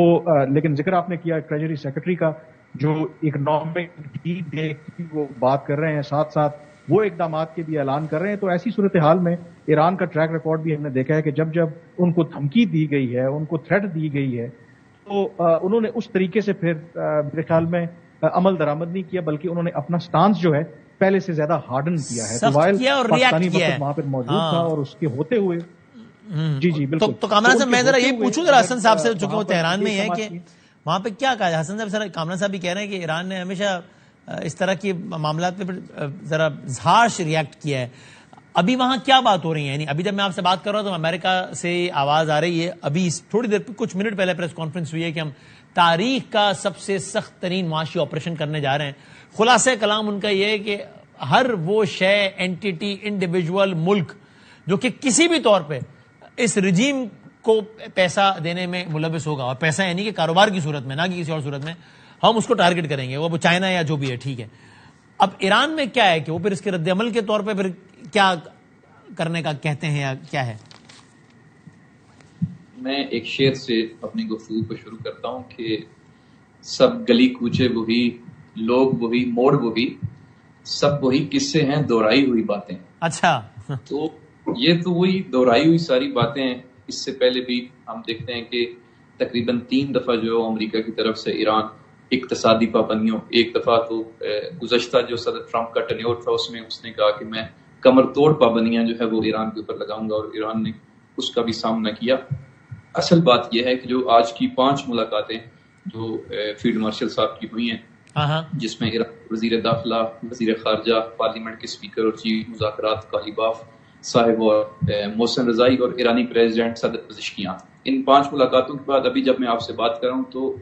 لیکن ذکر آپ نے کیا ٹریجری سیکرٹری کا جو اکنامک کی وہ بات کر رہے ہیں, ساتھ ساتھ وہ اقدامات کے بھی اعلان کر رہے ہیں. تو ایسی صورتحال میں ایران کا ٹریک ریکارڈ بھی ہم نے دیکھا ہے کہ جب ان کو دھمکی دی گئی ہے, ان کو تھریٹ دی گئی ہے, تو انہوں نے اس طریقے سے پھر میرے خیال میں عمل درآمد نہیں کیا بلکہ انہوں نے اپنا سٹانس جو ہے پہلے سے زیادہ ہارڈن کیا ہے. تو پاکستانی وقت وہاں پہ موجود تھا اور اس کے ہوتے ہوئے جی بالکل. تو کامران صاحب میں ذرا یہ پوچھوں ذرا حسن صاحب سے, چونکہ وہ تہران میں ہی ہے, کہ وہاں پہ کیا کہا حسن صاحب؟ کامران صاحب بھی کہہ رہے ہیں کہ ایران نے ہمیشہ اس طرح کے معاملات پہ ذرا ہارش ریئیکٹ کیا ہے. ابھی وہاں کیا بات ہو رہی ہے؟ یعنی ابھی جب میں آپ سے بات کر رہا ہوں تو امریکہ سے آواز آ رہی ہے, ابھی تھوڑی دیر کچھ منٹ پہلے پریس کانفرنس ہوئی ہے کہ ہم تاریخ کا سب سے سخت ترین معاشی آپریشن کرنے جا رہے ہیں. خلاصہ کلام ان کا یہ ہے کہ ہر وہ شے, اینٹیٹی, انڈیویجول, ملک جو کہ کسی بھی طور پہ اس رجیم کو پیسہ دینے میں ملوث ہوگا, اور پیسہ یعنی کہ کاروبار کی صورت میں, نہ کہ کسی اور صورت میں, ہم اس کو ٹارگٹ کریں گے, وہ چائنا یا جو بھی ہے. ٹھیک ہے, اب ایران میں کیا ہے کہ وہ پھر اس کے رد عمل کے طور پہ پھر کیا کرنے کا کہتے ہیں یا کیا ہے؟ میں ایک شعر سے اپنی گفتگو کو شروع کرتا ہوں کہ سب گلی کوچے وہی، لوگ وہی، موڑ وہی، سب وہی قصے ہیں دہرائی ہوئی باتیں. اچھا، تو یہ تو وہی دہرائی ہوئی ساری باتیں ہیں. اس سے پہلے بھی ہم دیکھتے ہیں کہ تقریباً 3 دفعہ جو امریکہ کی طرف سے ایران اقتصادی پابندیوں، ایک دفعہ تو گزشتہ جو صدر ٹرمپ کا ٹینیور تھا اس میں اس نے کہا کہ میں کمر توڑ پابندیاں جو ہے وہ ایران کے اوپر لگاؤں گا، اور ایران نے اس کا بھی سامنا کیا. اصل بات یہ ہے کہ جو آج کی 5 ملاقاتیں جو فیلڈ مارشل صاحب کی ہوئی ہیں، جس میں ایران وزیر داخلہ، وزیر خارجہ، پارلیمنٹ کے اسپیکر اور چیف مذاکرات غالیباف صاحب اور محسن رضائی اور ایرانی پریزیڈنٹ صدر پزشکیان، ان 5 ملاقاتوں کے بعد ابھی جب میں آپ سے بات کر رہا ہوں تو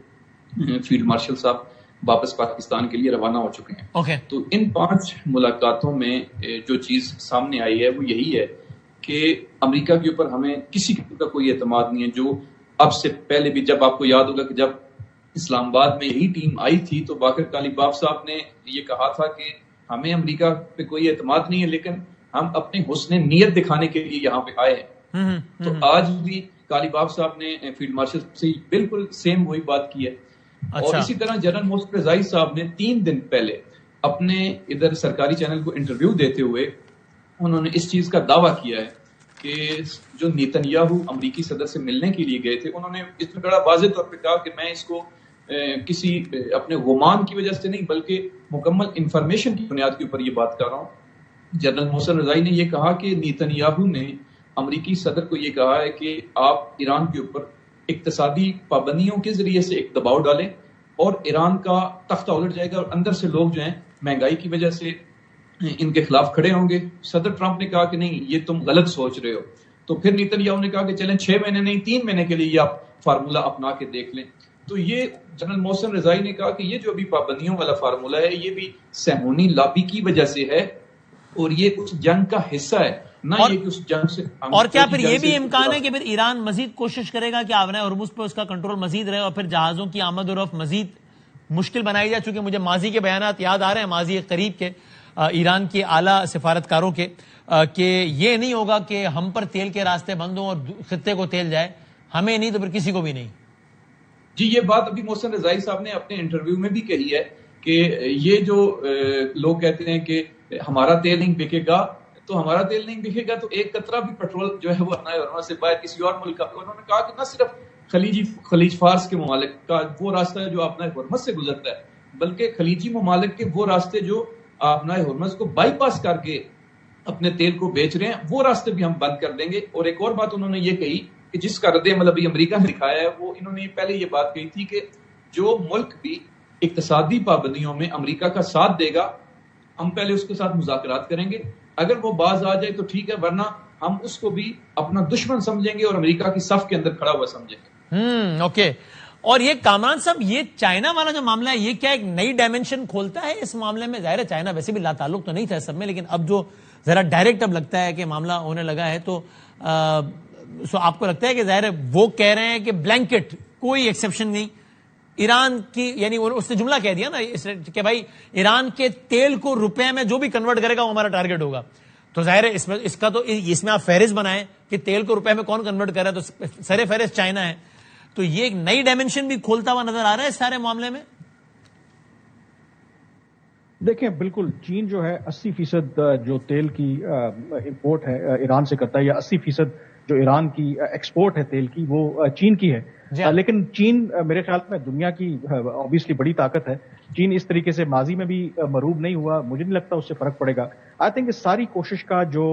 فیلڈ مارشل صاحب واپس پاکستان کے لیے روانہ ہو چکے ہیں. تو ان 5 ملاقاتوں میں جو چیز سامنے آئی ہے وہ یہی ہے کہ امریکہ کے اوپر ہمیں کسی قسم کا کوئی اعتماد نہیں ہے. جو اب سے پہلے بھی جب آپ کو یاد ہوگا کہ جب اسلام آباد میں یہی ٹیم آئی تھی تو باقر غالیباف صاحب نے یہ کہا تھا کہ ہمیں امریکہ پہ کوئی اعتماد نہیں ہے لیکن ہم اپنے حسن نیت دکھانے کے لیے یہاں پہ آئے ہیں. تو آج بھی غالیباف صاحب نے فیلڈ مارشل سے بالکل سیم وہی بات کی ہے. اور اسی طرح جنرل محسن رضائی صاحب نے 3 دن پہلے اپنے ادھر سرکاری چینل کو انٹرویو دیتے ہوئے انہوں نے اس چیز کا دعویٰ کیا ہے کہ جو نیتنیاہو امریکی صدر سے ملنے کے لیے گئے تھے، انہوں نے اس میں بڑا واضح طور پہ کہا کہ میں اس کو کسی اپنے گمان کی وجہ سے نہیں بلکہ مکمل انفارمیشن کی بنیاد کے اوپر یہ بات کر رہا ہوں. جنرل محسن رضائی نے یہ کہا کہ نیتنیاہو نے امریکی صدر کو یہ کہا ہے کہ آپ ایران کے اوپر اقتصادی پابندیوں کے ذریعے سے ایک دباؤ ڈالیں اور ایران کا تختہ الٹ جائے گا اور اندر سے لوگ جو ہیں مہنگائی کی وجہ سے ان کے خلاف کھڑے ہوں گے. صدر ٹرمپ نے کہا کہ نہیں یہ تم غلط سوچ رہے ہو. تو پھر نیتنیاہو نے کہا کہ چلیں 6 مہینے نہیں 3 مہینے کے لیے یہ آپ فارمولہ اپنا کے دیکھ لیں. تو یہ جنرل محسن رضائی نے کہا کہ یہ جو ابھی پابندیوں والا فارمولہ ہے یہ بھی صہیونی لابی کی وجہ سے ہے اور یہ اس جنگ کا حصہ ہے نہ یہ کہ اس جنگ سے. اور کیا پھر یہ بھی امکان ہے کہ پھر ایران مزید کوشش کرے گا کہ آبنائے ہرمز پہ اس کا کنٹرول مزید رہے اور پھر جہازوں کی آمد و رفت مزید مشکل بنائی جائے؟ چونکہ مجھے ماضی کے بیانات یاد آ رہے ہیں، ماضی قریب کے ایران کے اعلیٰ سفارتکاروں کے، کہ یہ نہیں ہوگا کہ ہم پر تیل کے راستے بند ہوں اور خطے کو تیل جائے، ہمیں نہیں تو پھر کسی کو بھی نہیں. جی یہ بات ابھی محسن رضائی صاحب نے اپنے انٹرویو میں بھی کہی ہے کہ یہ جو لوگ کہتے ہیں کہ ہمارا تیل نہیں بکے گا، تو ہمارا تیل نہیں بکے گا تو ایک قطرہ بھی پیٹرول جو ہے وہ اپنا سے باہر کسی اور ملک کا. انہوں نے کہا کہ نہ صرف خلیج فارس کے ممالک کا وہ راستہ ہے جو اپنا ہرمز سے گزرتا ہے بلکہ خلیجی ممالک کے وہ راستے جو اپنا ہرمز کو بائی پاس کر کے اپنے تیل کو بیچ رہے ہیں وہ راستے بھی ہم بند کر دیں گے. اور ایک اور بات انہوں نے یہ کہی کہ جس کا رد عمل ابھی امریکہ نے دکھایا ہے وہ انہوں نے پہلے یہ بات کہی تھی کہ جو ملک بھی اقتصادی پابندیوں میں امریکہ کا ساتھ دے گا ہم پہلے اس کے ساتھ مذاکرات کریں گے، اگر وہ باز آ جائے تو ٹھیک ہے ورنہ ہم اس کو بھی اپنا دشمن سمجھیں گے اور امریکہ کی صف کے اندر کھڑا ہوا سمجھیں گے. اوکے. اور یہ کامران صاحب یہ چائنا والا جو معاملہ ہے یہ کیا ایک نئی ڈائمنشن کھولتا ہے اس معاملے میں؟ ظاہر ہے چائنا ویسے بھی لا تعلق تو نہیں تھا سب میں، لیکن اب جو ذرا ڈائریکٹ اب لگتا ہے کہ معاملہ ہونے لگا ہے تو آپ کو لگتا ہے کہ ظاہر ہے وہ کہہ رہے ہیں کہ بلینکٹ کوئی ایکسیپشن نہیں ایران کی، یعنی اس نے جملہ کہہ دیا نا کہ بھائی ایران کے تیل کو روپے میں جو بھی کنورٹ کرے گا وہ ہمارا ٹارگٹ ہوگا. تو ظاہر ہے اس کا تو اس میں آپ فہرست بنائیں کہ تیل کو روپے میں کون کنورٹ کر رہا ہے تو سر فہرست چائنا ہے. تو یہ ایک نئی ڈائمنشن بھی کھولتا ہوا نظر آ رہا ہے اس سارے معاملے میں. دیکھیں بالکل چین جو ہے 80% جو تیل کی امپورٹ ہے ایران سے کرتا ہے یا 80% جو ایران کی ایکسپورٹ ہے تیل کی وہ چین کی ہے. لیکن چین میرے خیال میں دنیا کی obviously بڑی طاقت ہے. چین اس طریقے سے ماضی میں بھی مروب نہیں ہوا، مجھے نہیں لگتا اس سے فرق پڑے گا. آئی تھنک اس ساری کوشش کا جو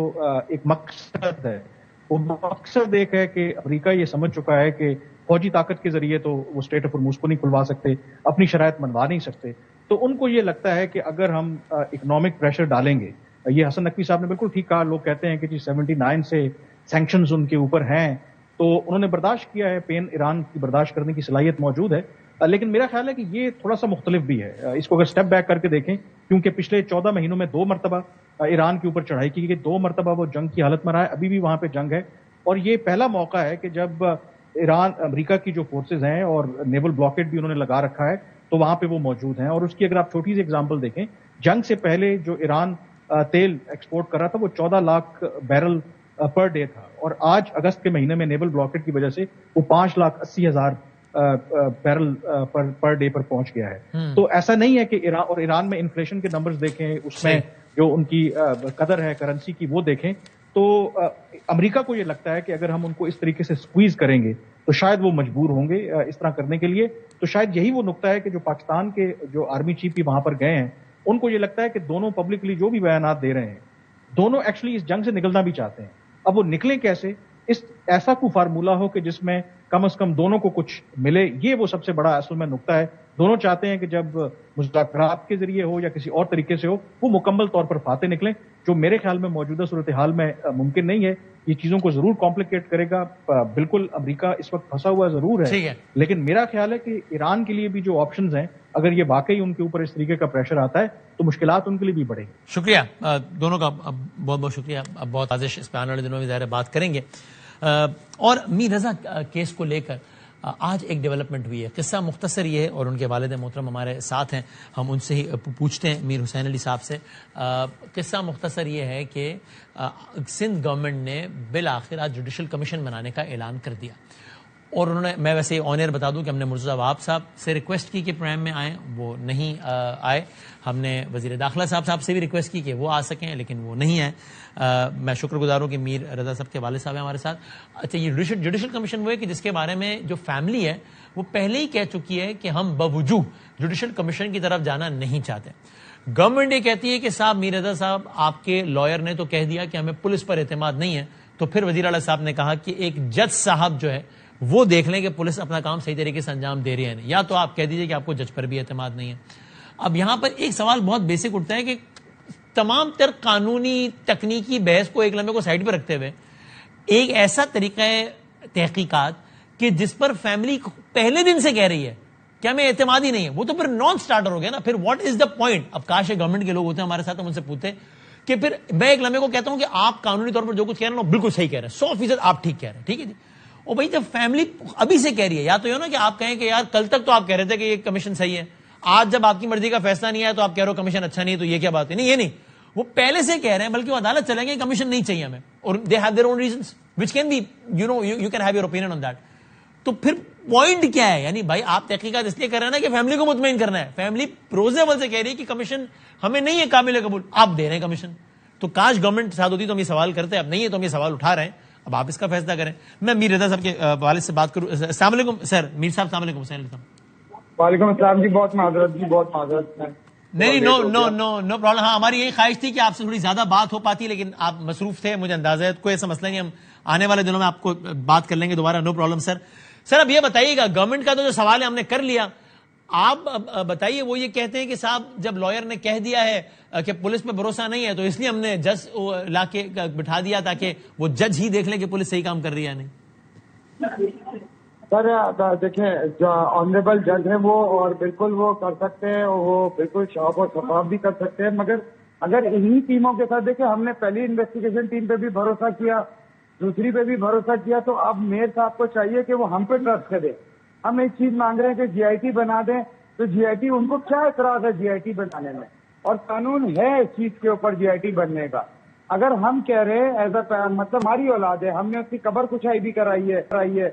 ایک مقصد ہے وہ مقصد ایک ہے کہ امریکہ یہ سمجھ چکا ہے کہ فوجی طاقت کے ذریعے تو وہ اسٹریٹ آف ہرمز کو نہیں کھلوا سکتے، اپنی شرائط منوا نہیں سکتے. تو ان کو یہ لگتا ہے کہ اگر ہم اکنامک پریشر ڈالیں گے، یہ حسن نقوی صاحب نے بالکل ٹھیک کہا، لوگ کہتے ہیں کہ جی 79 سے سینکشنز ان کے اوپر ہیں تو انہوں نے برداشت کیا ہے، پین ایران کی برداشت کرنے کی صلاحیت موجود ہے. لیکن میرا خیال ہے کہ یہ تھوڑا سا مختلف بھی ہے. اس کو اگر سٹیپ بیک کر کے دیکھیں، کیونکہ پچھلے 14 مہینوں میں 2 مرتبہ ایران کے اوپر چڑھائی کی گئی، 2 مرتبہ وہ جنگ کی حالت میں رہا ہے، ابھی بھی وہاں پہ جنگ ہے. اور یہ پہلا موقع ہے کہ جب ایران امریکہ کی جو فورسز ہیں اور نیول بلاکیڈ بھی انہوں نے لگا رکھا ہے تو وہاں پہ وہ موجود ہیں. اور اس کی اگر آپ چھوٹی سی ایگزامپل دیکھیں، جنگ سے پہلے جو ایران تیل ایکسپورٹ کر رہا تھا وہ 14 لاکھ بیرل پر ڈے تھا، اور آج اگست کے مہینے میں نیول بلاکیڈ کی وجہ سے وہ 5,80,000 بیرل پر ڈے پر پہنچ گیا ہے. تو ایسا نہیں ہے کہ ایران میں انفلیشن کے نمبرز دیکھیں، اس میں جو ان کی قدر ہے کرنسی کی وہ دیکھیں، تو امریکہ کو یہ لگتا ہے کہ اگر ہم ان کو اس طریقے سے سکویز کریں گے تو شاید وہ مجبور ہوں گے اس طرح کرنے کے لیے. تو شاید یہی وہ نقطہ ہے کہ جو پاکستان کے جو آرمی چیف بھی وہاں پر گئے ہیں ان کو یہ لگتا ہے کہ دونوں پبلکلی جو بھی بیانات دے رہے ہیں دونوں ایکچولی اس جنگ سے نکلنا بھی چاہتے ہیں. اب وہ نکلیں کیسے؟ ایسا کوئی فارمولہ ہو کہ جس میں کم از کم دونوں کو کچھ ملے، یہ وہ سب سے بڑا اصل میں نقطہ ہے. دونوں چاہتے ہیں کہ جب مذاکرات کے ذریعے ہو یا کسی اور طریقے سے ہو وہ مکمل طور پر فاتح نکلیں، جو میرے خیال میں موجودہ صورتحال میں ممکن نہیں ہے. یہ چیزوں کو ضرور کمپلیکیٹ کرے گا. بالکل امریکہ اس وقت پھنسا ہوا ضرور ہے، لیکن میرا خیال ہے کہ ایران کے لیے بھی جو آپشنز ہیں اگر یہ واقعی ان کے اوپر اس طریقے کا پریشر آتا ہے تو مشکلات ان کے لیے بھی بڑھیں گی. شکریہ دونوں کا، بہت بہت شکریہ. اب بہت آزش اس پہ آنے والے دنوں میں ظاہر بات کریں گے. اور میر رضا کیس کو لے کر آج ایک ڈیولپمنٹ ہوئی ہے. قصہ مختصر یہ ہے اور ان کے والد محترم ہمارے ساتھ ہیں، ہم ان سے ہی پوچھتے ہیں میر حسین علی صاحب سے. قصہ مختصر یہ ہے کہ سندھ گورنمنٹ نے بالآخر آج جوڈیشل کمیشن بنانے کا اعلان کر دیا. اور انہوں نے، میں ویسے آن ایئر بتا دوں کہ ہم نے مرتضیٰ وہاب صاحب سے ریکویسٹ کی کہ پرائم میں آئیں، وہ نہیں آئے. ہم نے وزیر داخلہ صاحب سے بھی ریکویسٹ کی کہ وہ آ سکیں لیکن وہ نہیں آئے. میں شکر گزار ہوں کہ میر رضا صاحب کے والد صاحب ہیں ہمارے ساتھ. اچھا، یہ جوڈیشل کمیشن وہ ہے کہ جس کے بارے میں جو فیملی ہے وہ پہلے ہی کہہ چکی ہے کہ ہم بوجوہ جوڈیشل کمیشن کی طرف جانا نہیں چاہتے. گورنمنٹ یہ کہتی ہے کہ صاحب میر رضا صاحب آپ کے لائر نے تو کہہ دیا کہ ہمیں پولیس پر اعتماد نہیں ہے، تو پھر وزیر اعلیٰ صاحب نے کہا کہ ایک جج صاحب جو ہے وہ دیکھ لیں کہ پولیس اپنا کام صحیح طریقے سے انجام دے رہی ہے. یا تو آپ کہہ دیجئے کہ آپ کو جج پر بھی اعتماد نہیں ہے. اب یہاں پر ایک سوال بہت بیسک اٹھتا ہے کہ تمام تر قانونی تکنیکی بحث کو ایک لمحے کو سائڈ پہ رکھتے ہوئے ایک ایسا طریقہ تحقیقات کہ جس پر فیملی پہلے دن سے کہہ رہی ہے کہ ہمیں اعتماد ہی نہیں ہے، وہ تو پھر نان سٹارٹر ہو گیا نا. پھر واٹ از دا پوائنٹ؟ اب کاش گورنمنٹ کے لوگ ہوتے ہیں ہمارے ساتھ، ہم ان سے پوچھتے کہ پھر میں ایک لمحے کو کہتا ہوں کہ آپ قانونی طور پر جو کچھ کہہ رہے ہیں بالکل صحیح کہہ رہے ہیں، 100% آپ ٹھیک کہہ رہے ہیں، ٹھیک ہے جی. اور بھائی جب فیملی ابھی سے کہہ رہی ہے، یا تو یہ نا کہ آپ کہیں کہ یار کل تک تو آپ کہہ رہے تھے کہ یہ کمیشن صحیح ہے، آج جب آپ کی مرضی کا فیصلہ نہیں آیا تو آپ کہہ رہے ہو کمیشن اچھا نہیں ہے، تو یہ کیا بات ہے؟ نہیں، یہ نہیں، وہ پہلے سے کہہ رہے ہیں، بلکہ وہ عدالت چلیں گے کمیشن نہیں چاہیے ہمیں، اور they have their own reasons which can be you can have your opinion on that. تو پھر پوائنٹ کیا ہے؟ یعنی بھائی آپ تحقیقات اس لیے کر رہے ہیں نا کہ فیملی کو مطمئن کرنا ہے. فیملی روز اول سے کہہ رہی ہے کہ کمیشن ہمیں نہیں ہے قابل قبول، آپ دے رہے ہیں کمیشن. تو کاش گورنمنٹ ساتھ ہوتی تو ہم یہ سوال کرتے، اب نہیں ہے تو ہم یہ سوال اٹھا رہے ہیں، اب آپ اس کا فیصلہ کریں. میں میر رضا صاحب کے والد سے بات کروں. السلام علیکم سر. میر صاحب السلام علیکم. وعلیکم السلام جی. بہت معذرت جی، بہت معذرت. نہیں، نو پرابلم. ہاں، ہماری یہی خواہش تھی کہ آپ سے تھوڑی زیادہ بات ہو پاتی، لیکن آپ مصروف تھے، مجھے اندازہ ہے. کوئی ایسا مسئلہ نہیں، ہم آنے والے دنوں میں آپ کو بات کر لیں گے دوبارہ. No problem sir. سر اب یہ بتائیے گا، گورنمنٹ کا تو جو سوال ہے ہم نے کر لیا، آپ بتائیے. وہ یہ کہتے ہیں کہ صاحب جب لائر نے کہہ دیا ہے کہ پولیس پہ بھروسہ نہیں ہے تو اس لیے ہم نے جج لا کے بٹھا دیا تاکہ وہ جج ہی دیکھ لیں کہ پولیس صحیح کام کر رہی ہے یا نہیں. سر دیکھیں، جو آنریبل جج ہیں وہ اور بالکل وہ کر سکتے ہیں، وہ بالکل شاف اور شفاف بھی کر سکتے ہیں. مگر اگر انہی ٹیموں کے ساتھ دیکھیں، ہم نے پہلی انویسٹیگیشن ٹیم پہ بھی بھروسہ کیا، دوسری پہ بھی بھروسہ کیا، تو اب میئر صاحب کو چاہیے کہ وہ ہم پہ ٹرسٹ کرے. ہم ایک چیز مانگ رہے ہیں کہ جی آئی ٹی بنا دیں، تو جی آئی ٹی، ان کو کیا اعتراض ہے جی آئی ٹی بنانے میں؟ اور قانون ہے اس چیز کے اوپر جی آئی ٹی بننے کا. اگر ہم کہہ رہے ہیں ایز اے مطلب ہماری اولاد ہے، ہم نے اس کی قبر کشائی بھی کرائی ہے،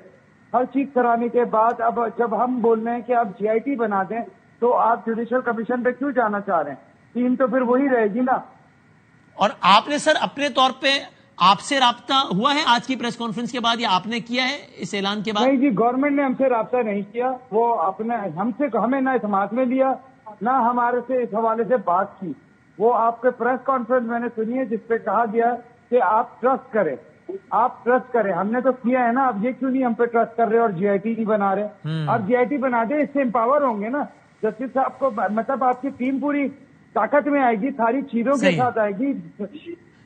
ہر چیز کرانے کے بعد اب جب ہم بول رہے ہیں کہ آپ جی آئی ٹی بنا دیں تو آپ جوڈیشل کمیشن پہ کیوں جانا چاہ رہے ہیں؟ ٹیم تو پھر وہی رہے گی نا. اور آپ نے سر اپنے طور پہ آپ سے رابطہ ہوا ہے آج کی پریس کانفرنس کے بعد، یا آپ نے کیا ہے اس اعلان کے بعد؟ نہیں جی، گورنمنٹ نے ہم سے رابطہ نہیں کیا. وہ اپنے ہمیں نہ اعتماد میں لیا، نہ ہمارے سے اس حوالے سے بات کی. وہ آپ کے پریس کانفرنس میں نے سنی ہے جس پہ کہا گیا کہ آپ ٹرسٹ کریں، آپ ٹرسٹ کریں. ہم نے تو کیا ہے نا، اب یہ کیوں نہیں ہم پہ ٹرسٹ کر رہے اور جی آئی ٹی نہیں بنا رہے؟ آپ جی آئی ٹی بنا دیں، اس سے امپاور ہوں گے نا جسٹس صاحب کو، مطلب آپ کی ٹیم پوری طاقت میں آئے گی، ساری چیزوں کے ساتھ آئے گی،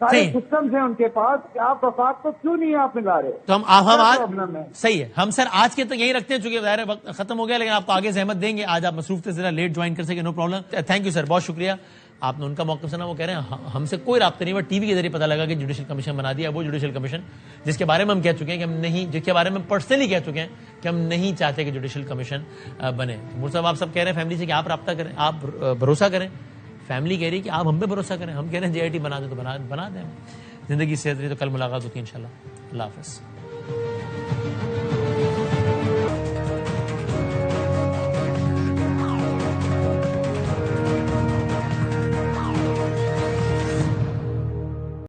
سارے سسٹمز ہیں ان کے پاس. آپ وفاق کو کیوں نہیں آپ ملا رہے؟ تو ہم صحیح ہے. ہم سر آج کے تو یہی رکھتے ہیں، چونکہ ظاہر وقت ختم ہو گیا، لیکن آپ کو آگے زحمت دیں گے. آج آپ مصروف تھے، ذرا لیٹ جوائن کر سکے، no problem. Thank you sir, بہت شکریہ. آپ نے ان کا موقف سنا، وہ کہہ رہے ہیں ہم سے کوئی رابطہ نہیں ہوا، ٹی وی کے ذریعے پتہ لگا کہ جوڈیشل کمیشن بنا دیا. وہ جوڈیشل کمیشن جس کے بارے میں ہم کہہ چکے ہیں کہ ہم نہیں، جس کے بارے میں پرسنلی کہہ چکے ہیں کہ ہم نہیں چاہتے کہ جوڈیشل کمیشن بنے. مور صاحب آپ سب کہہ رہے ہیں فیملی سے کہ آپ رابطہ کریں، آپ بھروسہ کریں. فیملی کہہ رہی کہ آپ ہم پہ بھروسہ کریں. ہم کہہ رہے ہیں جے آئی ٹی بنا دیں تو بنا دیں. زندگی صحت رہی تو کل ملاقات ہوتی ہے انشاءاللہ. اللہ حافظ.